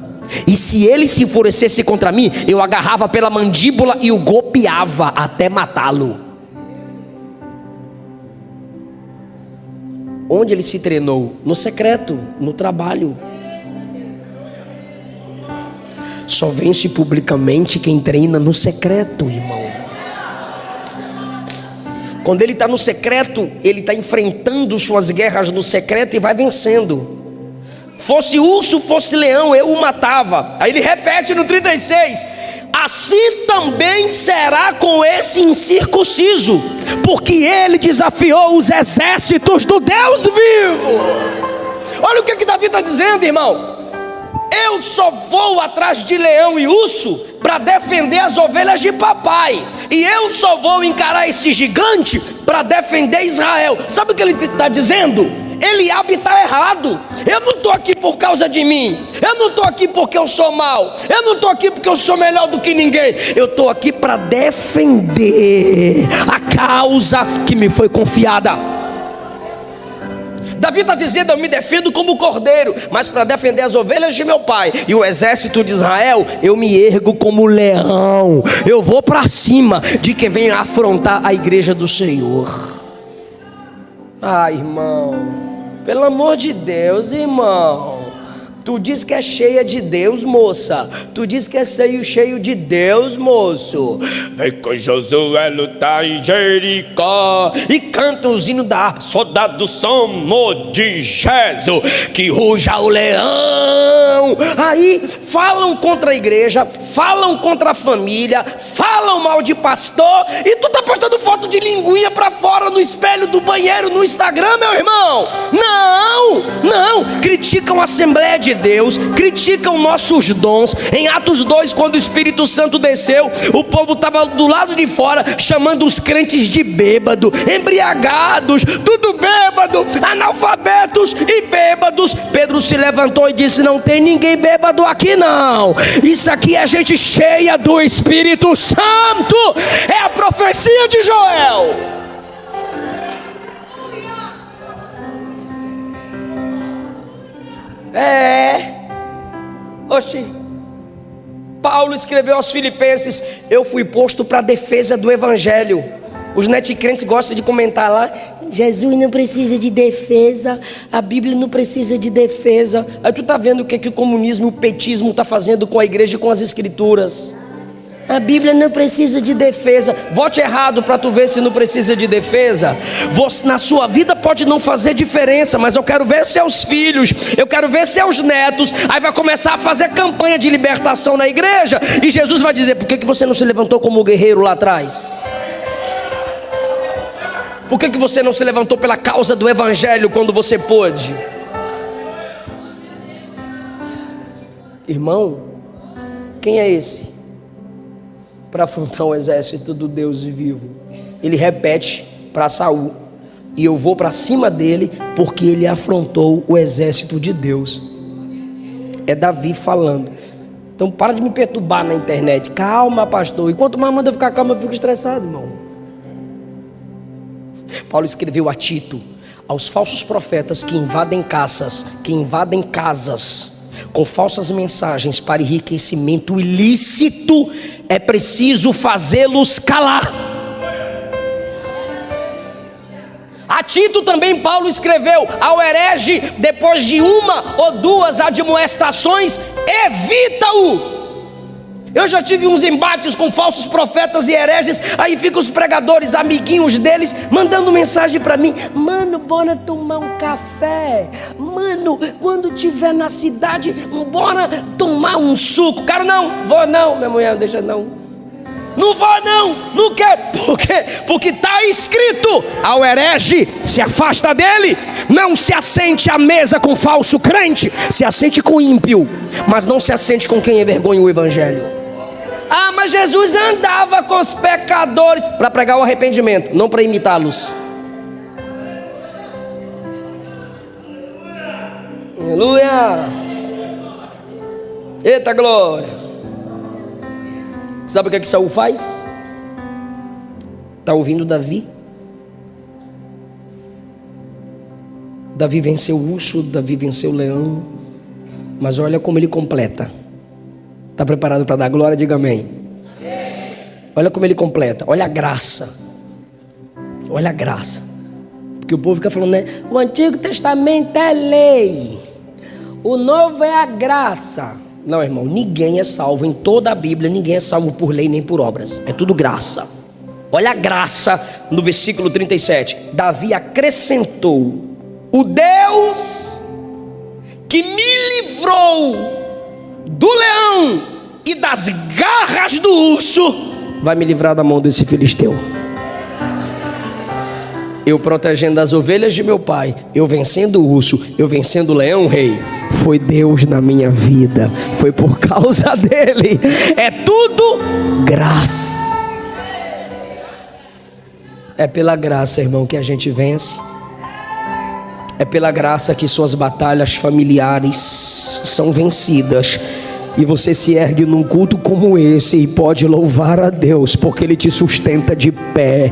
E se ele se enfurecesse contra mim, eu agarrava pela mandíbula e o golpeava até matá-lo. Onde ele se treinou? No secreto, no trabalho. Só vence publicamente quem treina no secreto, irmão. Quando ele está no secreto, ele está enfrentando suas guerras no secreto e vai vencendo. Fosse urso, fosse leão, eu o matava. Aí ele repete no 36: assim também será com esse incircunciso, porque ele desafiou os exércitos do Deus vivo. Olha o que Davi está dizendo, irmão. Eu só vou atrás de leão e urso para defender as ovelhas de papai. E eu só vou encarar esse gigante para defender Israel. Sabe o que ele está dizendo? Eliabe está errado. Eu não estou aqui por causa de mim. Eu não estou aqui porque eu sou mau. Eu não estou aqui porque eu sou melhor do que ninguém. Eu estou aqui para defender a causa que me foi confiada. Davi está dizendo: eu me defendo como cordeiro, mas para defender as ovelhas de meu pai e o exército de Israel, eu me ergo como leão. Eu vou para cima de quem vem afrontar a igreja do Senhor. Ah, irmão, pelo amor de Deus, irmão. Tu diz que é cheia de Deus, moça. Tu diz que é cheio de Deus, moço. Vem com Josué lutar em Jericó e canta os hinos da harpa. Soldados somos de Jesus, que ruja o leão. Aí falam contra a igreja, falam contra a família, falam mal de pastor. E tu tá postando foto de linguinha pra fora no espelho do banheiro no Instagram, meu irmão. Não, criticam a Assembleia de Deus, criticam nossos dons. Em Atos 2, quando o Espírito Santo desceu, o povo estava do lado de fora chamando os crentes de bêbado, embriagados, tudo bêbado, analfabetos e bêbados. Pedro se levantou e disse: não tem ninguém bêbado aqui não. Isso aqui é gente cheia do Espírito Santo. É a profecia de Joel. Paulo escreveu aos Filipenses: eu fui posto para a defesa do Evangelho. Os netcrentes gostam de comentar lá: Jesus não precisa de defesa, a Bíblia não precisa de defesa. Aí tu tá vendo o que o comunismo e o petismo tá fazendo com a igreja e com as escrituras. A Bíblia não precisa de defesa. Vote errado para tu ver se não precisa de defesa. Você, na sua vida pode não fazer diferença, mas eu quero ver seus filhos, eu quero ver seus netos. Aí vai começar a fazer campanha de libertação na igreja, e Jesus vai dizer: por que você não se levantou como guerreiro lá atrás? Por que você não se levantou pela causa do Evangelho quando você pôde? Irmão, quem é esse para afrontar o exército do Deus vivo? Ele repete para Saul: e eu vou para cima dele porque ele afrontou o exército de Deus. É Davi falando. Então para de me perturbar na internet. Calma, pastor. E quanto mais manda eu ficar calmo, eu fico estressado, irmão. Paulo escreveu a Tito: aos falsos profetas que invadem casas com falsas mensagens para enriquecimento ilícito, é preciso fazê-los calar. A Tito também Paulo escreveu: ao herege, depois de uma ou duas admoestações, evita-o. Eu já tive uns embates com falsos profetas e hereges. Aí ficam os pregadores, amiguinhos deles, mandando mensagem para mim: mano, bora tomar um café. Mano, quando tiver na cidade, bora tomar um suco. Cara, não, vou não, minha mulher, deixa não. Não vou não, não quero. Por quê? Porque está está escrito: ao herege se afasta dele. Não se assente à mesa com falso crente, se assente com ímpio, mas não se assente com quem envergonha o evangelho. Ah, mas Jesus andava com os pecadores para pregar o arrependimento, não para imitá-los. Aleluia! Eita glória! Sabe o que Saul faz? Está ouvindo Davi? Davi venceu o urso, Davi venceu o leão, mas olha como ele completa. Está preparado para dar glória? Diga amém. Olha como ele completa, olha a graça. Olha a graça. Porque o povo fica falando, né? O Antigo Testamento é lei, o Novo é a graça. Não, irmão, ninguém é salvo em toda a Bíblia, ninguém é salvo por lei nem por obras, é tudo graça. Olha a graça no versículo 37. Davi acrescentou: o Deus que me livrou do leão e das garras do urso vai me livrar da mão desse filisteu. Eu protegendo as ovelhas de meu pai, eu vencendo o urso, eu vencendo o leão, rei. Foi Deus na minha vida, foi por causa dele. É tudo graça. É pela graça, irmão, que a gente vence. É pela graça que suas batalhas familiares são vencidas. E você se ergue num culto como esse e pode louvar a Deus, porque Ele te sustenta de pé.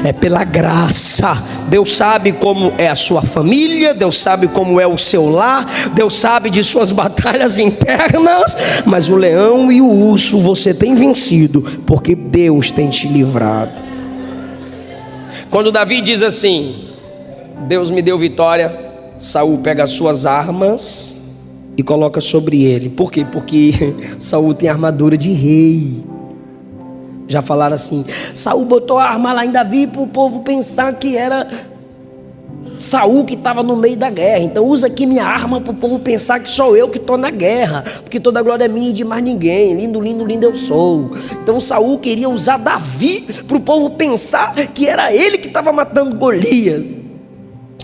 É pela graça. Deus sabe como é a sua família, Deus sabe como é o seu lar, Deus sabe de suas batalhas internas, mas o leão e o urso você tem vencido, porque Deus tem te livrado. Quando Davi diz assim: Deus me deu vitória, Saul pega as suas armas e coloca sobre ele. Por quê? Porque Saul tem armadura de rei. Já falaram assim: Saul botou a arma lá em Davi para o povo pensar que era Saul que estava no meio da guerra. Então usa aqui minha arma para o povo pensar que sou eu que estou na guerra, porque toda a glória é minha e de mais ninguém. Lindo, lindo, lindo eu sou. Então Saul queria usar Davi para o povo pensar que era ele que estava matando Golias.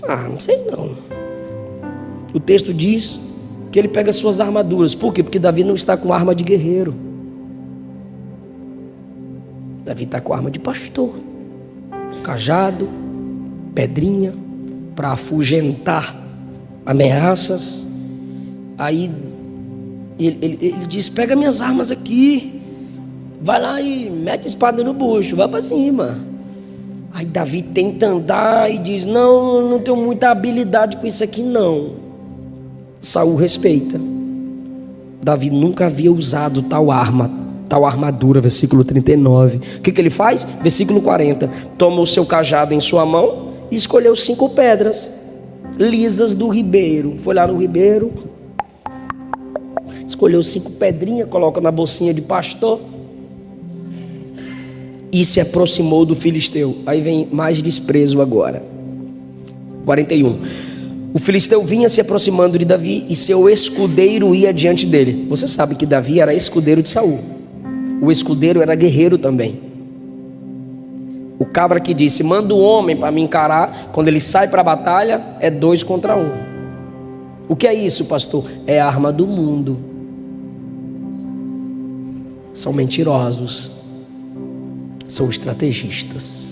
Ah, não sei não. O texto diz que ele pega suas armaduras. Por quê? Porque Davi não está com arma de guerreiro. Davi está com arma de pastor, cajado, pedrinha, para afugentar ameaças. Aí ele diz: pega minhas armas aqui, vai lá e mete a espada no bucho, vai para cima. Aí Davi tenta andar e diz: não tenho muita habilidade com isso aqui não. Saul respeita. Davi nunca havia usado tal armadura, versículo 39. O que ele faz? Versículo 40. Toma o seu cajado em sua mão e escolheu 5 pedras lisas do ribeiro. Foi lá no ribeiro, escolheu 5 pedrinhas, coloca na bolsinha de pastor e se aproximou do filisteu. Aí vem mais desprezo agora. 41. O filisteu vinha se aproximando de Davi e seu escudeiro ia diante dele. Você sabe que Davi era escudeiro de Saul. O escudeiro era guerreiro também. O cabra que disse: manda um homem para me encarar, quando ele sai para a batalha é 2 contra 1. O que é isso, pastor? É a arma do mundo. São mentirosos, são estrategistas.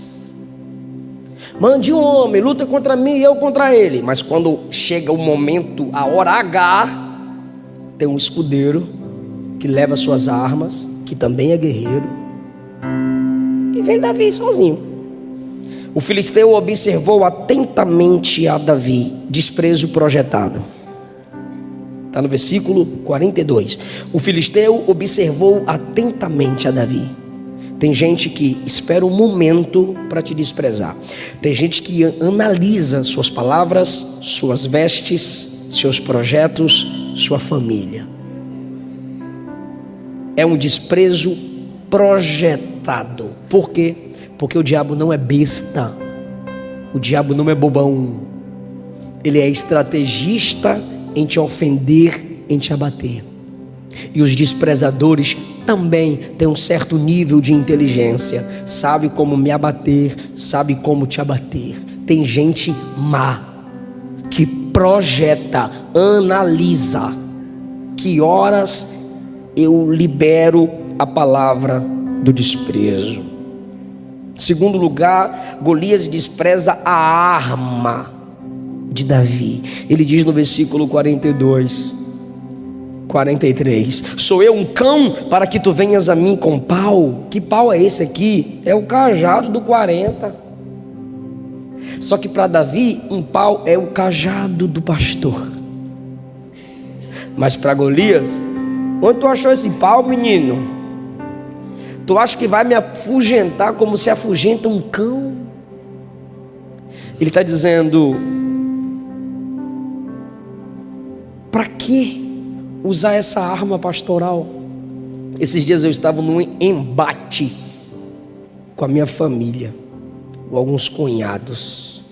Mande um homem, luta contra mim e eu contra ele. Mas quando chega o momento, a hora H, tem um escudeiro que leva suas armas, que também é guerreiro, e vem Davi sozinho. O filisteu observou atentamente a Davi, desprezo projetado. Está no versículo 42. O filisteu observou atentamente a Davi. Tem gente que espera um momento para te desprezar. Tem gente que analisa suas palavras, suas vestes, seus projetos, sua família. É um desprezo projetado. Por quê? Porque o diabo não é besta. O diabo não é bobão. Ele é estrategista em te ofender, em te abater. E os desprezadores também tem um certo nível de inteligência, sabe como me abater, sabe como te abater. Tem gente má, que projeta, analisa, que horas eu libero a palavra do desprezo. Segundo lugar, Golias despreza a arma de Davi. Ele diz no versículo 42, 43: sou eu um cão para que tu venhas a mim com pau? Que pau é esse aqui? É o cajado do 40. Só que para Davi, um pau é o cajado do pastor. Mas para Golias, onde tu achou esse pau, menino? Tu acha que vai me afugentar como se afugenta um cão? Ele está dizendo: para que usar essa arma pastoral? Esses dias eu estava num embate com a minha família, com alguns cunhados.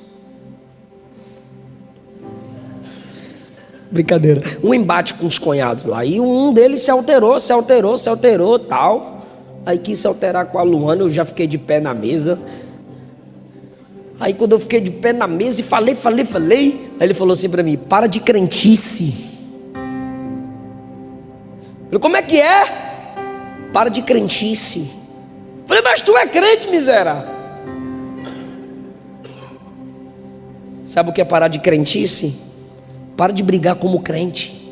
Brincadeira. Um embate com os cunhados lá. E um deles se alterou, tal. Aí quis se alterar com a Luana, eu já fiquei de pé na mesa. Aí quando eu fiquei de pé na mesa e falei, aí ele falou assim para mim: para de crentice. Eu falei: como é que é? Para de crentice. Eu falei: mas tu é crente, miséria. Sabe o que é parar de crentice? Para de brigar como crente.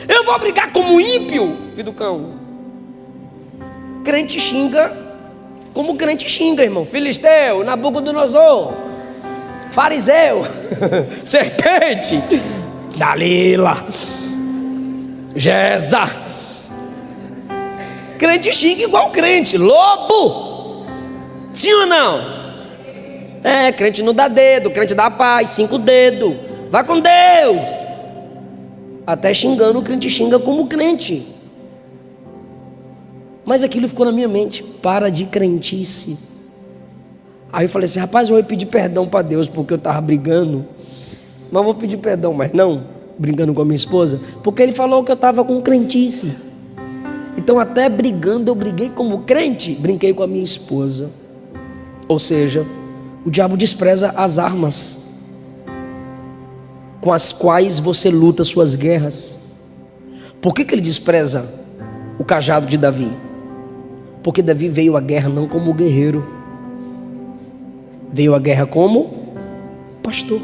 Eu vou brigar como ímpio, filho do cão. Crente xinga como crente xinga, irmão. Filisteu, Nabucodonosor, fariseu, serpente, Dalila, Geza. Crente xinga igual crente. Lobo, sim ou não? É, crente não dá dedo, crente dá paz, 5 dedos. Vai com Deus. Até xingando, o crente xinga como crente. Mas aquilo ficou na minha mente: para de crentice. Aí eu falei assim: rapaz, eu vou pedir perdão para Deus porque eu estava brigando. Mas vou pedir perdão, mas não brigando com a minha esposa, porque ele falou que eu estava com crentice. Então até brigando, eu briguei como crente, brinquei com a minha esposa. Ou seja, o diabo despreza as armas com as quais você luta suas guerras. Por que ele despreza o cajado de Davi? Porque Davi veio à guerra não como guerreiro, veio à guerra como pastor.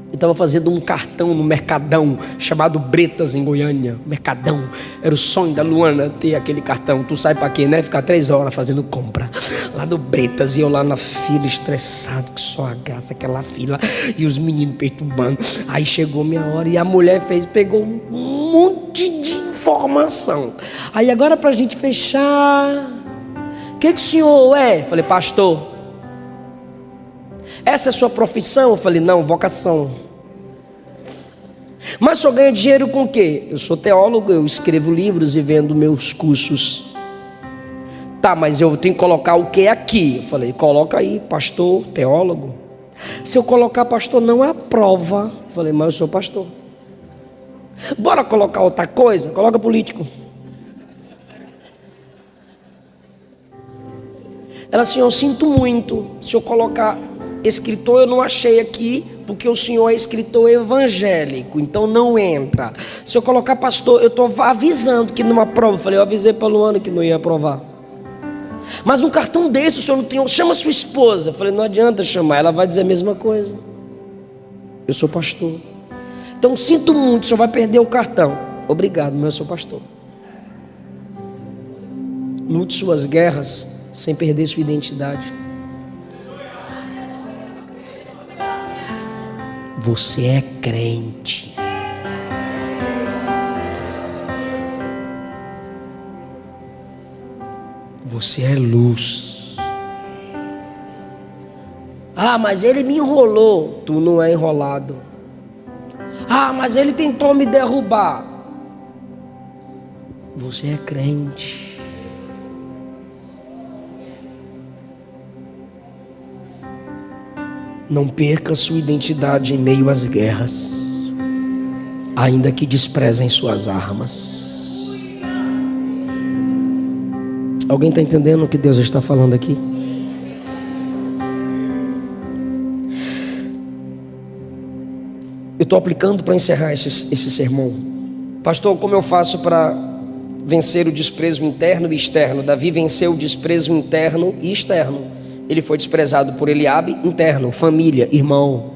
Eu estava fazendo um cartão no Mercadão, chamado Bretas, em Goiânia. Mercadão, era o sonho da Luana ter aquele cartão. Tu sai para quê, né? Ficar 3 horas fazendo compra lá no Bretas, e eu lá na fila, estressado, que só a graça, aquela fila, e os meninos perturbando. Aí chegou minha hora e a mulher pegou um monte de informação. Aí agora, para a gente fechar, o que o senhor é? Falei: pastor. Essa é a sua profissão? Eu falei: não, vocação. Mas o senhor ganha dinheiro com o quê? Eu sou teólogo, eu escrevo livros e vendo meus cursos. Tá, mas eu tenho que colocar o que aqui? Eu falei: coloca aí, pastor, teólogo. Se eu colocar pastor, não aprova. Eu falei: mas eu sou pastor. Bora colocar outra coisa? Coloca político. Ela assim: eu sinto muito, se eu colocar escritor, eu não achei aqui, porque o senhor é escritor evangélico, então não entra. Se eu colocar pastor, eu estou avisando que não aprova. Eu falei: eu avisei para a Luana que não ia aprovar. Mas um cartão desse o senhor não tem, chama sua esposa. Eu falei: não adianta chamar, ela vai dizer a mesma coisa. Eu sou pastor. Então sinto muito, o senhor vai perder o cartão. Obrigado, mas eu sou pastor. Lute suas guerras sem perder sua identidade. Você é crente. Você é luz. Ah, mas ele me enrolou. Tu não é enrolado. Ah, mas ele tentou me derrubar. Você é crente. Não perca sua identidade em meio às guerras, ainda que desprezem suas armas. Alguém está entendendo o que Deus está falando aqui? Eu estou aplicando para encerrar esse sermão. Pastor, como eu faço para vencer o desprezo interno e externo? Davi venceu o desprezo interno e externo. Ele foi desprezado por Eliabe, interno, família, irmão.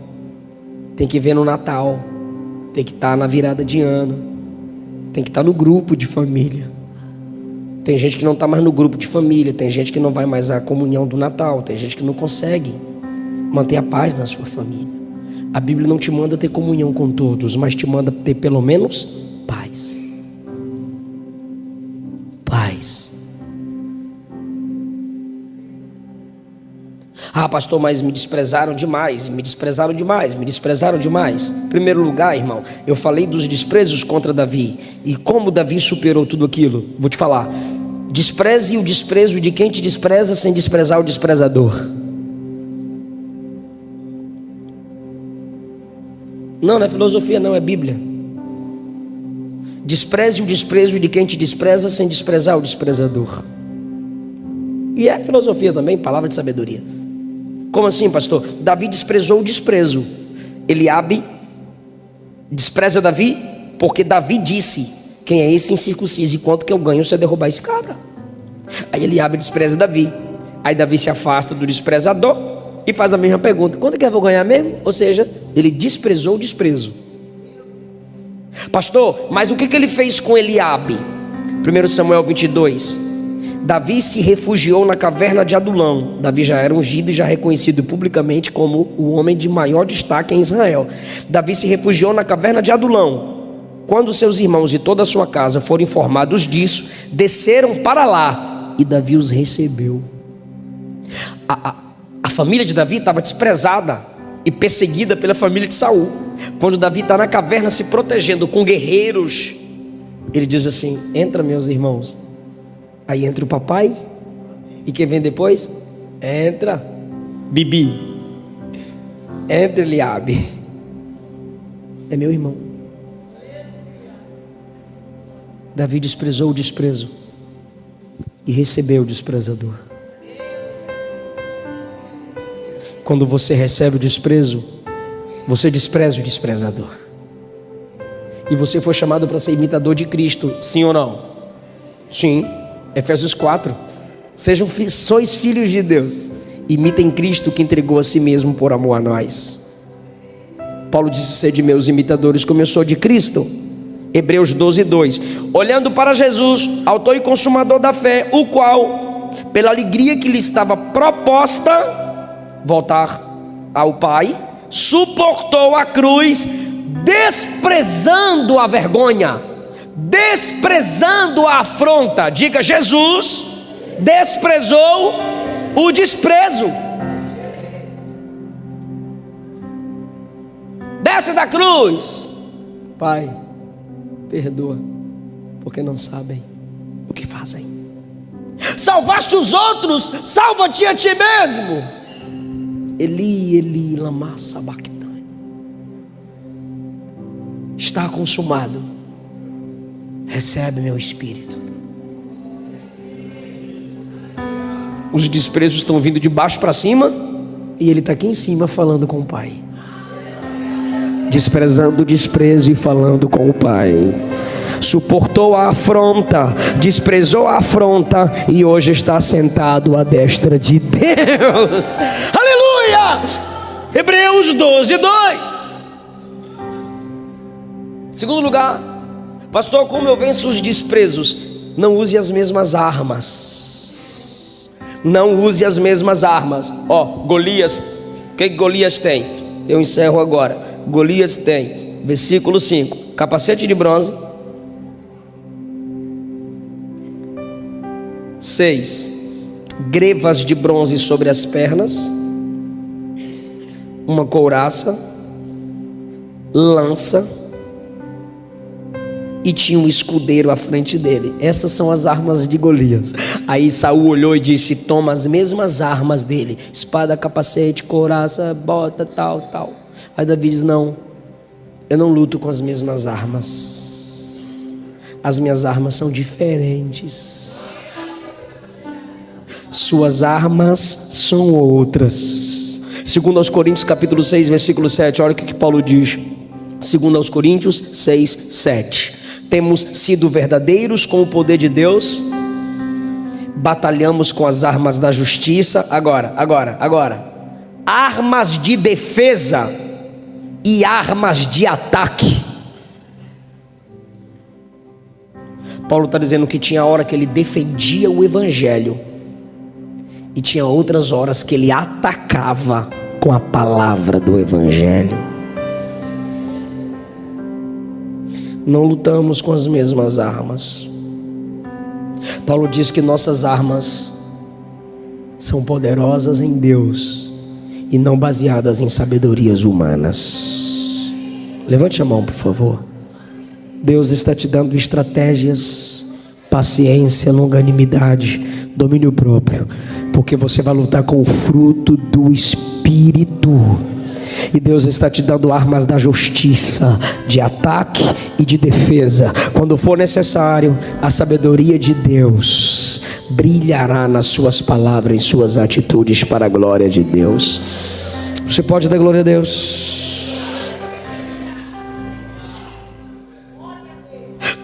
Tem que ver no Natal, tem que estar na virada de ano, tem que estar no grupo de família. Tem gente que não está mais no grupo de família, tem gente que não vai mais à comunhão do Natal, tem gente que não consegue manter a paz na sua família. A Bíblia não te manda ter comunhão com todos, mas te manda ter pelo menos paz. Paz. Ah, pastor, mas me desprezaram demais, me desprezaram demais, me desprezaram demais. Em primeiro lugar, irmão, eu falei dos desprezos contra Davi. E como Davi superou tudo aquilo? Vou te falar. Despreze o desprezo de quem te despreza sem desprezar o desprezador. Não é filosofia, não, é Bíblia. Despreze o desprezo de quem te despreza sem desprezar o desprezador. E é filosofia também, palavra de sabedoria. Como assim, pastor? Davi desprezou o desprezo. Eliabe despreza Davi porque Davi disse: quem é esse incircunciso? E quanto que eu ganho se eu derrubar esse cabra? Aí Eliabe despreza Davi. Aí Davi se afasta do desprezador e faz a mesma pergunta: quanto que eu vou ganhar mesmo? Ou seja, ele desprezou o desprezo. Pastor, mas o que ele fez com Eliabe? 1 Samuel 22. Davi se refugiou na caverna de Adulão. Davi já era ungido e já reconhecido publicamente como o homem de maior destaque em Israel. Davi se refugiou na caverna de Adulão. Quando seus irmãos e toda a sua casa foram informados disso, desceram para lá e Davi os recebeu. A família de Davi estava desprezada e perseguida pela família de Saul. Quando Davi está na caverna se protegendo com guerreiros, ele diz assim: entra, meus irmãos. Aí entra o papai. E quem vem depois? Entra Bibi. Entra Eliabe. É meu irmão. Davi desprezou o desprezo e recebeu o desprezador. Quando você recebe o desprezo, você despreza o desprezador. E você foi chamado para ser imitador de Cristo, sim ou não? Sim. Efésios 4. Sois filhos de Deus, imitem Cristo que entregou a si mesmo por amor a nós. Paulo disse: sede meus imitadores como eu sou de Cristo. Hebreus 12:2. Olhando para Jesus, autor e consumador da fé, o qual, pela alegria que lhe estava proposta, voltar ao Pai, suportou a cruz, desprezando a vergonha, desprezando a afronta. Diga: Jesus desprezou o desprezo. Desce da cruz. Pai, perdoa, porque não sabem o que fazem. Salvaste os outros, salva-te a ti mesmo. Eli, Eli, lama sabachthani. Está consumado. Recebe meu espírito. Os desprezos estão vindo de baixo para cima, e ele está aqui em cima falando com o Pai, desprezando o desprezo e falando com o Pai. Suportou a afronta, desprezou a afronta, e hoje está sentado à destra de Deus. Aleluia! Hebreus 12:2. Segundo lugar, pastor, como eu venço os desprezos? Não use as mesmas armas. Não use as mesmas armas. Golias, o que Golias tem? Eu encerro agora. Golias tem, versículo 5, capacete de bronze, 6, grevas de bronze sobre as pernas, uma couraça, lança, e tinha um escudeiro à frente dele. Essas são as armas de Golias. Aí Saul olhou e disse: toma as mesmas armas dele, espada, capacete, couraça, bota, tal. Aí Davi diz: não, eu não luto com as mesmas armas. As minhas armas são diferentes. suas armas são outras. Segundo aos Coríntios capítulo 6, versículo 7, olha o que Paulo diz. Segundo aos Coríntios 6, 7. Temos sido verdadeiros com o poder de Deus, batalhamos com as armas da justiça. Agora, armas de defesa e armas de ataque. Paulo está dizendo que tinha hora que ele defendia o evangelho e tinha outras horas que ele atacava com a palavra do evangelho. Não lutamos com as mesmas armas. Paulo diz que nossas armas são poderosas em Deus e não baseadas em sabedorias humanas. Levante a mão, por favor. Deus está te dando estratégias, paciência, longanimidade, domínio próprio, porque você vai lutar com o fruto do Espírito. E Deus está te dando armas da justiça, de ataque e de defesa. Quando for necessário, a sabedoria de Deus brilhará nas suas palavras, em suas atitudes, para a glória de Deus. Você pode dar glória a Deus?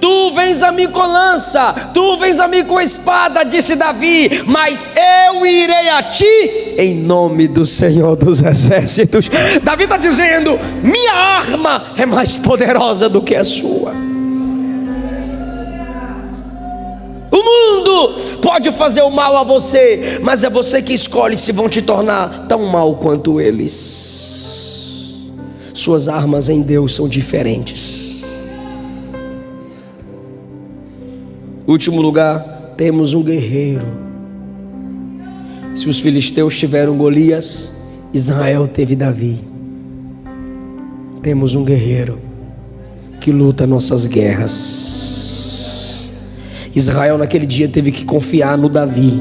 Tu vens a mim com lança, tu vens a mim com espada, disse Davi, mas eu irei a ti em nome do Senhor dos Exércitos. Davi está dizendo: minha arma é mais poderosa do que a sua. O mundo pode fazer o mal a você, mas é você que escolhe se vão te tornar tão mal quanto eles. Suas armas em Deus são diferentes. Último lugar, temos um guerreiro. Se os filisteus tiveram Golias, Israel teve Davi. Temos um guerreiro que luta nossas guerras. Israel naquele dia teve que confiar no Davi,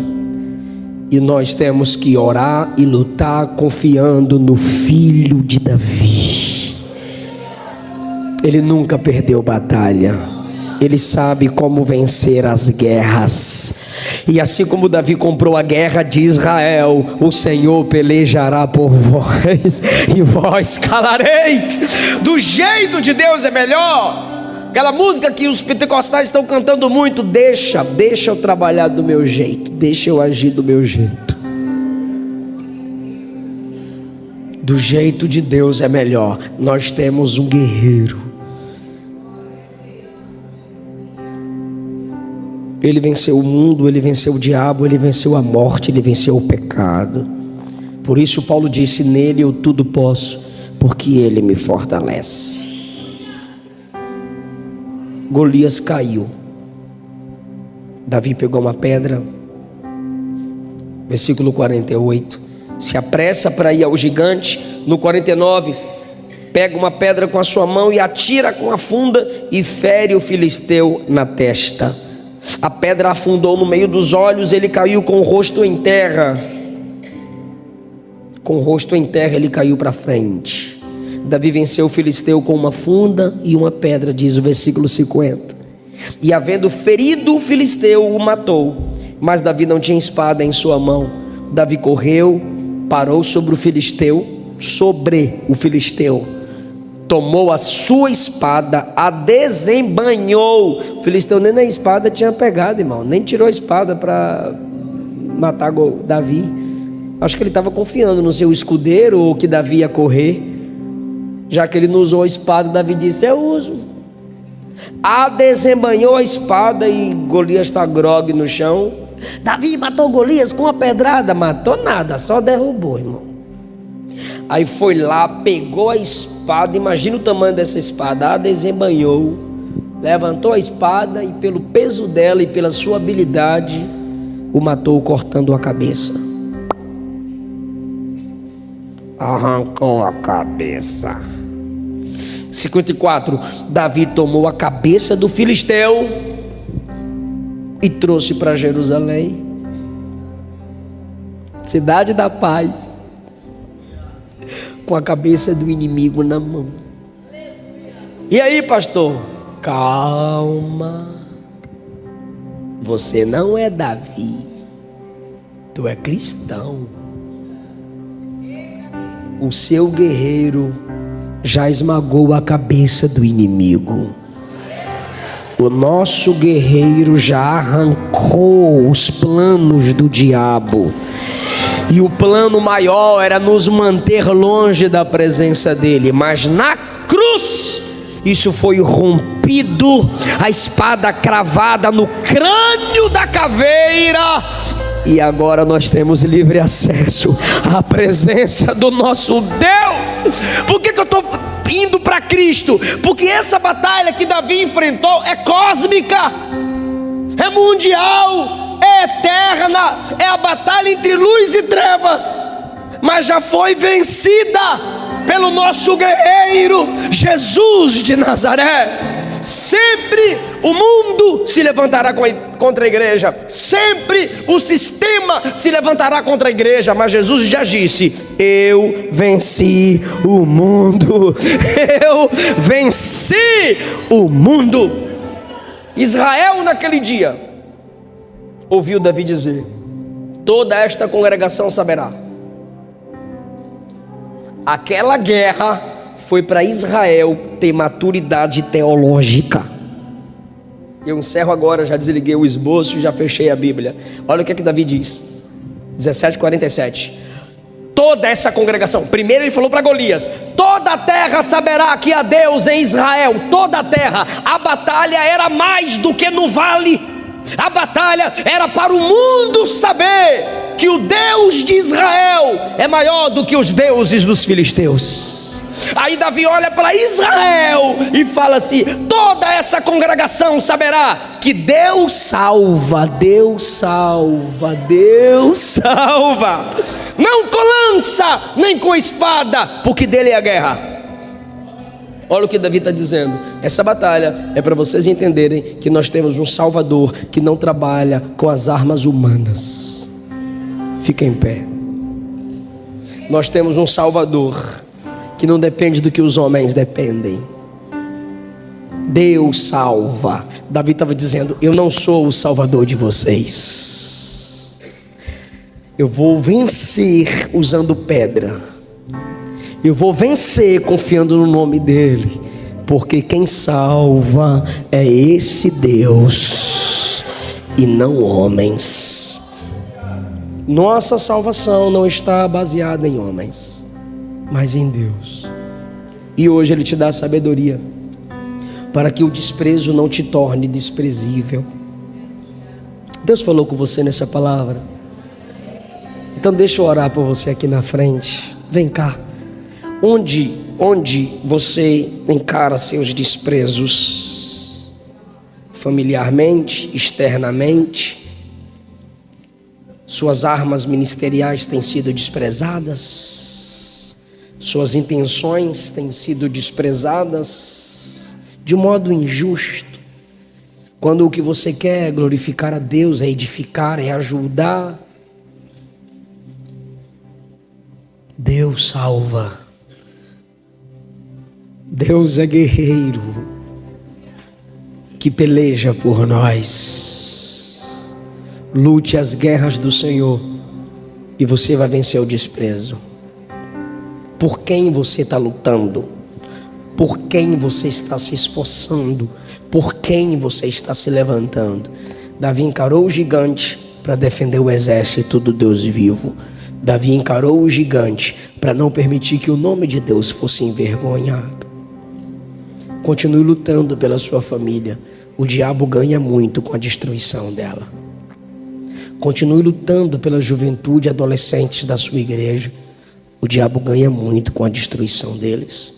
e nós temos que orar e lutar confiando no filho de Davi. Ele nunca perdeu batalha. Ele sabe como vencer as guerras. E assim como Davi comprou a guerra de Israel, o Senhor pelejará por vós e vós calareis. Do jeito de Deus é melhor. Aquela música que os pentecostais estão cantando muito: deixa eu trabalhar do meu jeito, deixa eu agir do meu jeito. Do jeito de Deus é melhor. Nós temos um guerreiro. Ele venceu o mundo, ele venceu o diabo, ele venceu a morte, ele venceu o pecado. Por isso Paulo disse: nele eu tudo posso, porque ele me fortalece. Golias caiu. Davi pegou uma pedra, versículo 48, se apressa para ir ao gigante. No 49, pega uma pedra com a sua mão e atira com a funda e fere o filisteu na testa. A pedra afundou no meio dos olhos, ele caiu com o rosto em terra. Com o rosto em terra ele caiu para frente. Davi venceu o filisteu com uma funda e uma pedra, diz o versículo 50. E havendo ferido o filisteu, o matou. Mas Davi não tinha espada em sua mão. Davi correu, parou sobre o filisteu, tomou a sua espada, a desembainhou. O filisteu nem na espada tinha pegado, irmão, nem tirou a espada para matar Davi. Acho que ele estava confiando no seu escudeiro, ou que Davi ia correr. Já que ele não usou a espada, Davi disse: eu uso. A desembainhou a espada e Golias está grogue no chão. Davi matou Golias com uma pedrada? Matou nada, só derrubou, irmão. Aí foi lá, pegou a espada, imagina o tamanho dessa espada, a desembainhou, levantou a espada e pelo peso dela e pela sua habilidade, o matou cortando a cabeça. Arrancou a cabeça. 54, Davi tomou a cabeça do filisteu e trouxe para Jerusalém, cidade da paz, com a cabeça do inimigo na mão. E aí, pastor? Calma, você não é Davi. Tu é cristão. O seu guerreiro já esmagou a cabeça do inimigo. O nosso guerreiro já arrancou os planos do diabo. E o plano maior era nos manter longe da presença dele. Mas na cruz, isso foi rompido, a espada cravada no crânio da caveira. E agora nós temos livre acesso à presença do nosso Deus. Por que eu estou indo para Cristo? Porque essa batalha que Davi enfrentou é cósmica, é mundial, é eterna, é a batalha entre luz e trevas, mas já foi vencida pelo nosso guerreiro Jesus de Nazaré. Sempre o mundo se levantará contra a igreja, sempre o sistema se levantará contra a igreja, mas Jesus já disse: eu venci o mundo, eu venci o mundo. Israel naquele dia ouviu Davi dizer: toda esta congregação saberá. Aquela guerra foi para Israel ter maturidade teológica. Eu encerro agora, já desliguei o esboço, já fechei a Bíblia. Olha o que Davi diz, 17:47. Toda essa congregação, primeiro ele falou para Golias: toda a terra saberá que há Deus em Israel. Toda a terra. A batalha era mais do que no vale. A batalha era para o mundo saber que o Deus de Israel é maior do que os deuses dos filisteus. Aí Davi olha para Israel e fala assim: toda essa congregação saberá que Deus salva, Deus salva, Deus salva, não com lança, nem com espada, porque dele é a guerra. Olha o que Davi está dizendo. Essa batalha é para vocês entenderem que nós temos um Salvador que não trabalha com as armas humanas. Fica em pé. Nós temos um Salvador que não depende do que os homens dependem. Deus salva. Davi estava dizendo: eu não sou o salvador de vocês. Eu vou vencer usando pedra. Eu vou vencer confiando no nome dele, porque quem salva é esse Deus e não homens. Nossa salvação não está baseada em homens, mas em Deus. E hoje Ele te dá sabedoria para que o desprezo não te torne desprezível. Deus falou com você nessa palavra. Então deixa eu orar por você aqui na frente. Vem cá. Onde você encara seus desprezos? Familiarmente, externamente? Suas armas ministeriais têm sido desprezadas? Suas intenções têm sido desprezadas de modo injusto? Quando o que você quer é glorificar a Deus, é edificar, é ajudar. Deus salva. Deus é guerreiro que peleja por nós. Lute as guerras do Senhor e você vai vencer o desprezo. Por quem você está lutando? Por quem você está se esforçando? Por quem você está se levantando? Davi encarou o gigante para defender o exército do Deus vivo. Davi encarou o gigante para não permitir que o nome de Deus fosse envergonhado. Continue lutando pela sua família. O diabo ganha muito com a destruição dela. Continue lutando pela juventude e adolescentes da sua igreja. O diabo ganha muito com a destruição deles.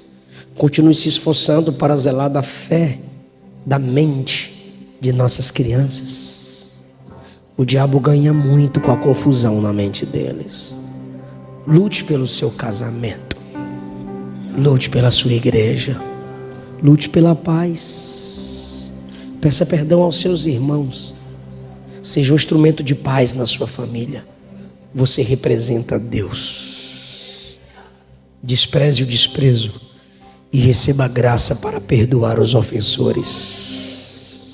Continue se esforçando para zelar da fé, da mente de nossas crianças. O diabo ganha muito com a confusão na mente deles. Lute pelo seu casamento. Lute pela sua igreja. Lute pela paz. Peça perdão aos seus irmãos. Seja um instrumento de paz na sua família. Você representa Deus. Despreze o desprezo e receba a graça para perdoar os ofensores.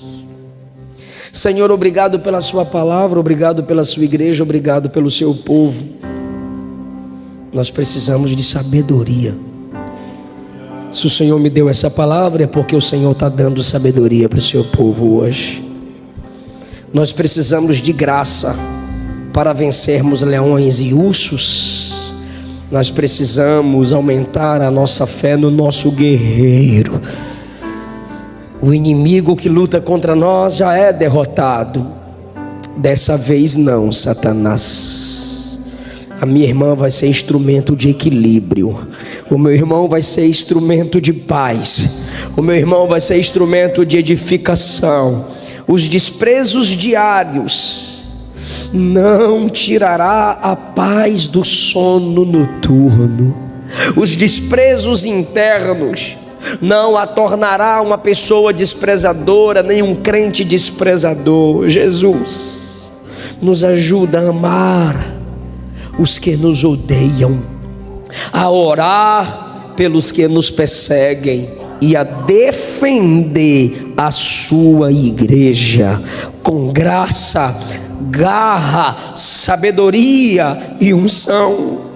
Senhor, obrigado pela sua palavra, obrigado pela sua igreja, obrigado pelo seu povo. Nós precisamos de sabedoria. Se o Senhor me deu essa palavra, é porque o Senhor está dando sabedoria para o seu povo hoje. Nós precisamos de graça para vencermos leões e ursos. Nós precisamos aumentar a nossa fé no nosso guerreiro. O inimigo que luta contra nós já é derrotado. Dessa vez não, Satanás. A minha irmã vai ser instrumento de equilíbrio. O meu irmão vai ser instrumento de paz. O meu irmão vai ser instrumento de edificação. Os desprezos diários não tirará a paz do sono noturno. Os desprezos internos não a tornará uma pessoa desprezadora, nem um crente desprezador. Jesus, nos ajuda a amar os que nos odeiam, a orar pelos que nos perseguem e a defender a sua igreja com graça, garra, sabedoria e unção.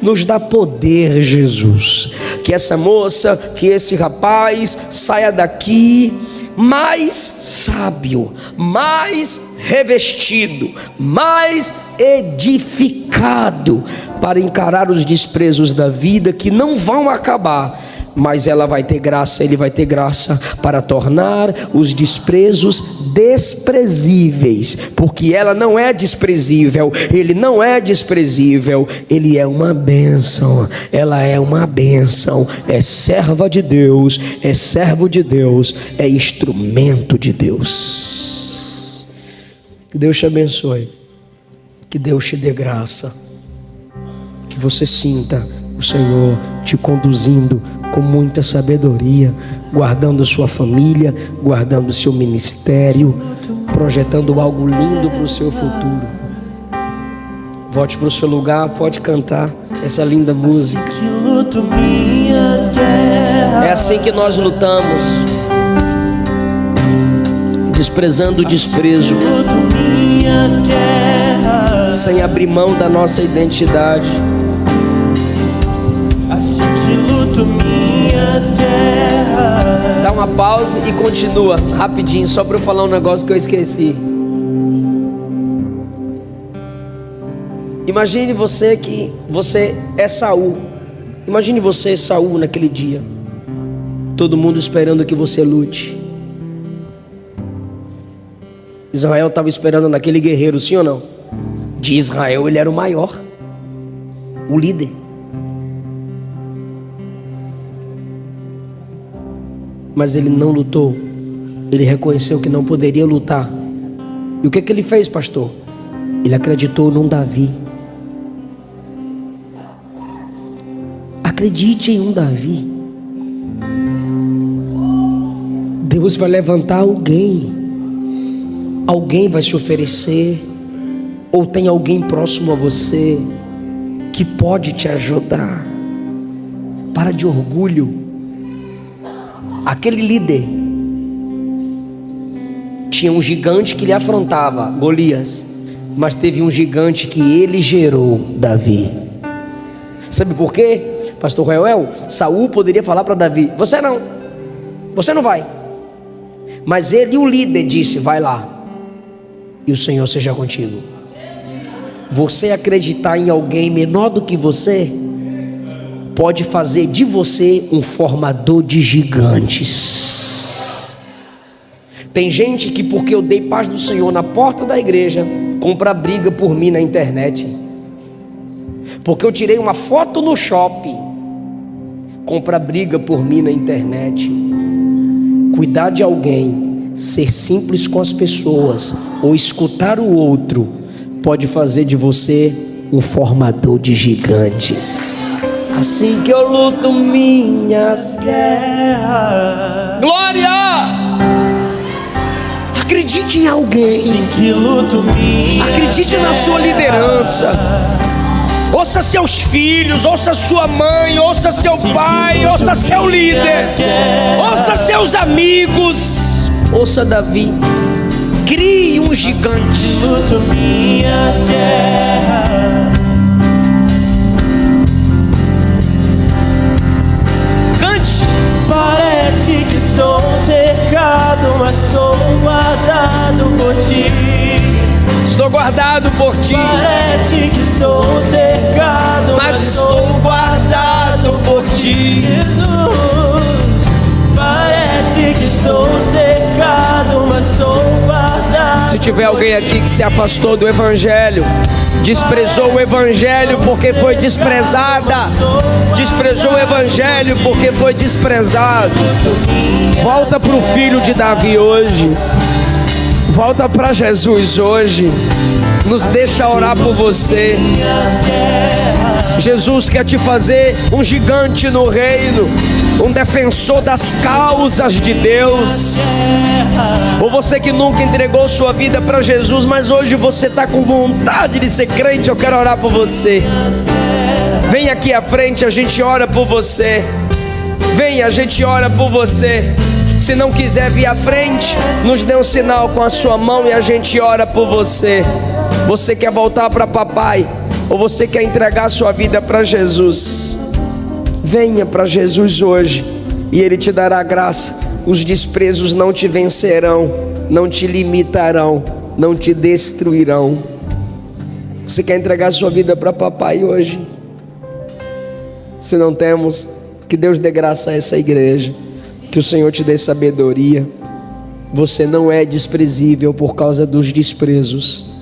Nos dá poder, Jesus. Que essa moça, que esse rapaz saia daqui mais sábio, mais revestido, mais edificado para encarar os desprezos da vida que não vão acabar, mas ela vai ter graça, ele vai ter graça para tornar os desprezos desprezíveis, porque ela não é desprezível, ele não é desprezível, ele é uma bênção, ela é uma bênção, é serva de Deus, é servo de Deus, é instrumento de Deus. Que Deus te abençoe, que Deus te dê graça, que você sinta o Senhor te conduzindo com muita sabedoria, guardando sua família, guardando seu ministério, projetando algo lindo para o seu futuro. Volte para o seu lugar, pode cantar essa linda música. É assim que nós lutamos, desprezando o desprezo, sem abrir mão da nossa identidade. Assim que luto minhas guerras. Dá uma pausa e continua rapidinho, só para eu falar um negócio que eu esqueci. Imagine você que você é Saul. Imagine você, Saul, naquele dia. Todo mundo esperando que você lute. Israel estava esperando naquele guerreiro, sim ou não? De Israel ele era o maior, o líder. Mas ele não lutou. Ele reconheceu que não poderia lutar. E o que ele fez, pastor? Ele acreditou num Davi. Acredite em um Davi. Deus vai levantar alguém. Alguém vai se oferecer. Ou tem alguém próximo a você que pode te ajudar. Para de orgulho. Aquele líder tinha um gigante que lhe afrontava, Golias, mas teve um gigante que ele gerou, Davi. Sabe por quê, pastor Rael? Saul poderia falar para Davi: você não vai. Mas ele, o líder, disse: vai lá, e o Senhor seja contigo. Você acreditar em alguém menor do que você pode fazer de você um formador de gigantes. Tem gente que, porque eu dei paz do Senhor na porta da igreja, compra briga por mim na internet. Porque eu tirei uma foto no shopping, compra briga por mim na internet. Cuidar de alguém, ser simples com as pessoas ou escutar o outro pode fazer de você um formador de gigantes. Assim que eu luto minhas guerras. Glória! Acredite em alguém. Assim que luto minhas Acredite na sua liderança. Ouça seus filhos, ouça sua mãe, ouça seu pai, ouça seu líder, ouça seus amigos. Ouça Davi. Crie um gigante. Luto minhas guerras. Cante. Parece que estou cercado, mas sou guardado por ti. Estou guardado por ti. Parece que estou cercado, Mas estou guardado por ti. Jesus, parece que estou cercado, mas sou guardado. Se tiver alguém aqui que se afastou do Evangelho, desprezou o Evangelho porque foi desprezada, desprezou o Evangelho porque foi desprezado, volta para o filho de Davi hoje. Volta para Jesus hoje. Nos deixa orar por você. Jesus quer te fazer um gigante no reino, um defensor das causas de Deus. Ou você que nunca entregou sua vida para Jesus, mas hoje você está com vontade de ser crente, eu quero orar por você. Vem aqui à frente, a gente ora por você. Vem, a gente ora por você. Se não quiser vir à frente, nos dê um sinal com a sua mão e a gente ora por você. Você quer voltar para papai, ou você quer entregar sua vida para Jesus? Venha para Jesus hoje e Ele te dará graça. Os desprezos não te vencerão, não te limitarão, não te destruirão. Você quer entregar sua vida para papai hoje? Se não temos, que Deus dê graça a essa igreja. Que o Senhor te dê sabedoria. Você não é desprezível por causa dos desprezos.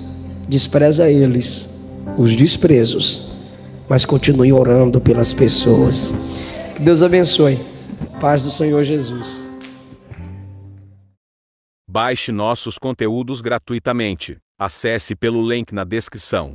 Despreza eles, os desprezos, mas continue orando pelas pessoas. Que Deus abençoe. Paz do Senhor Jesus. Baixe nossos conteúdos gratuitamente. Acesse pelo link na descrição.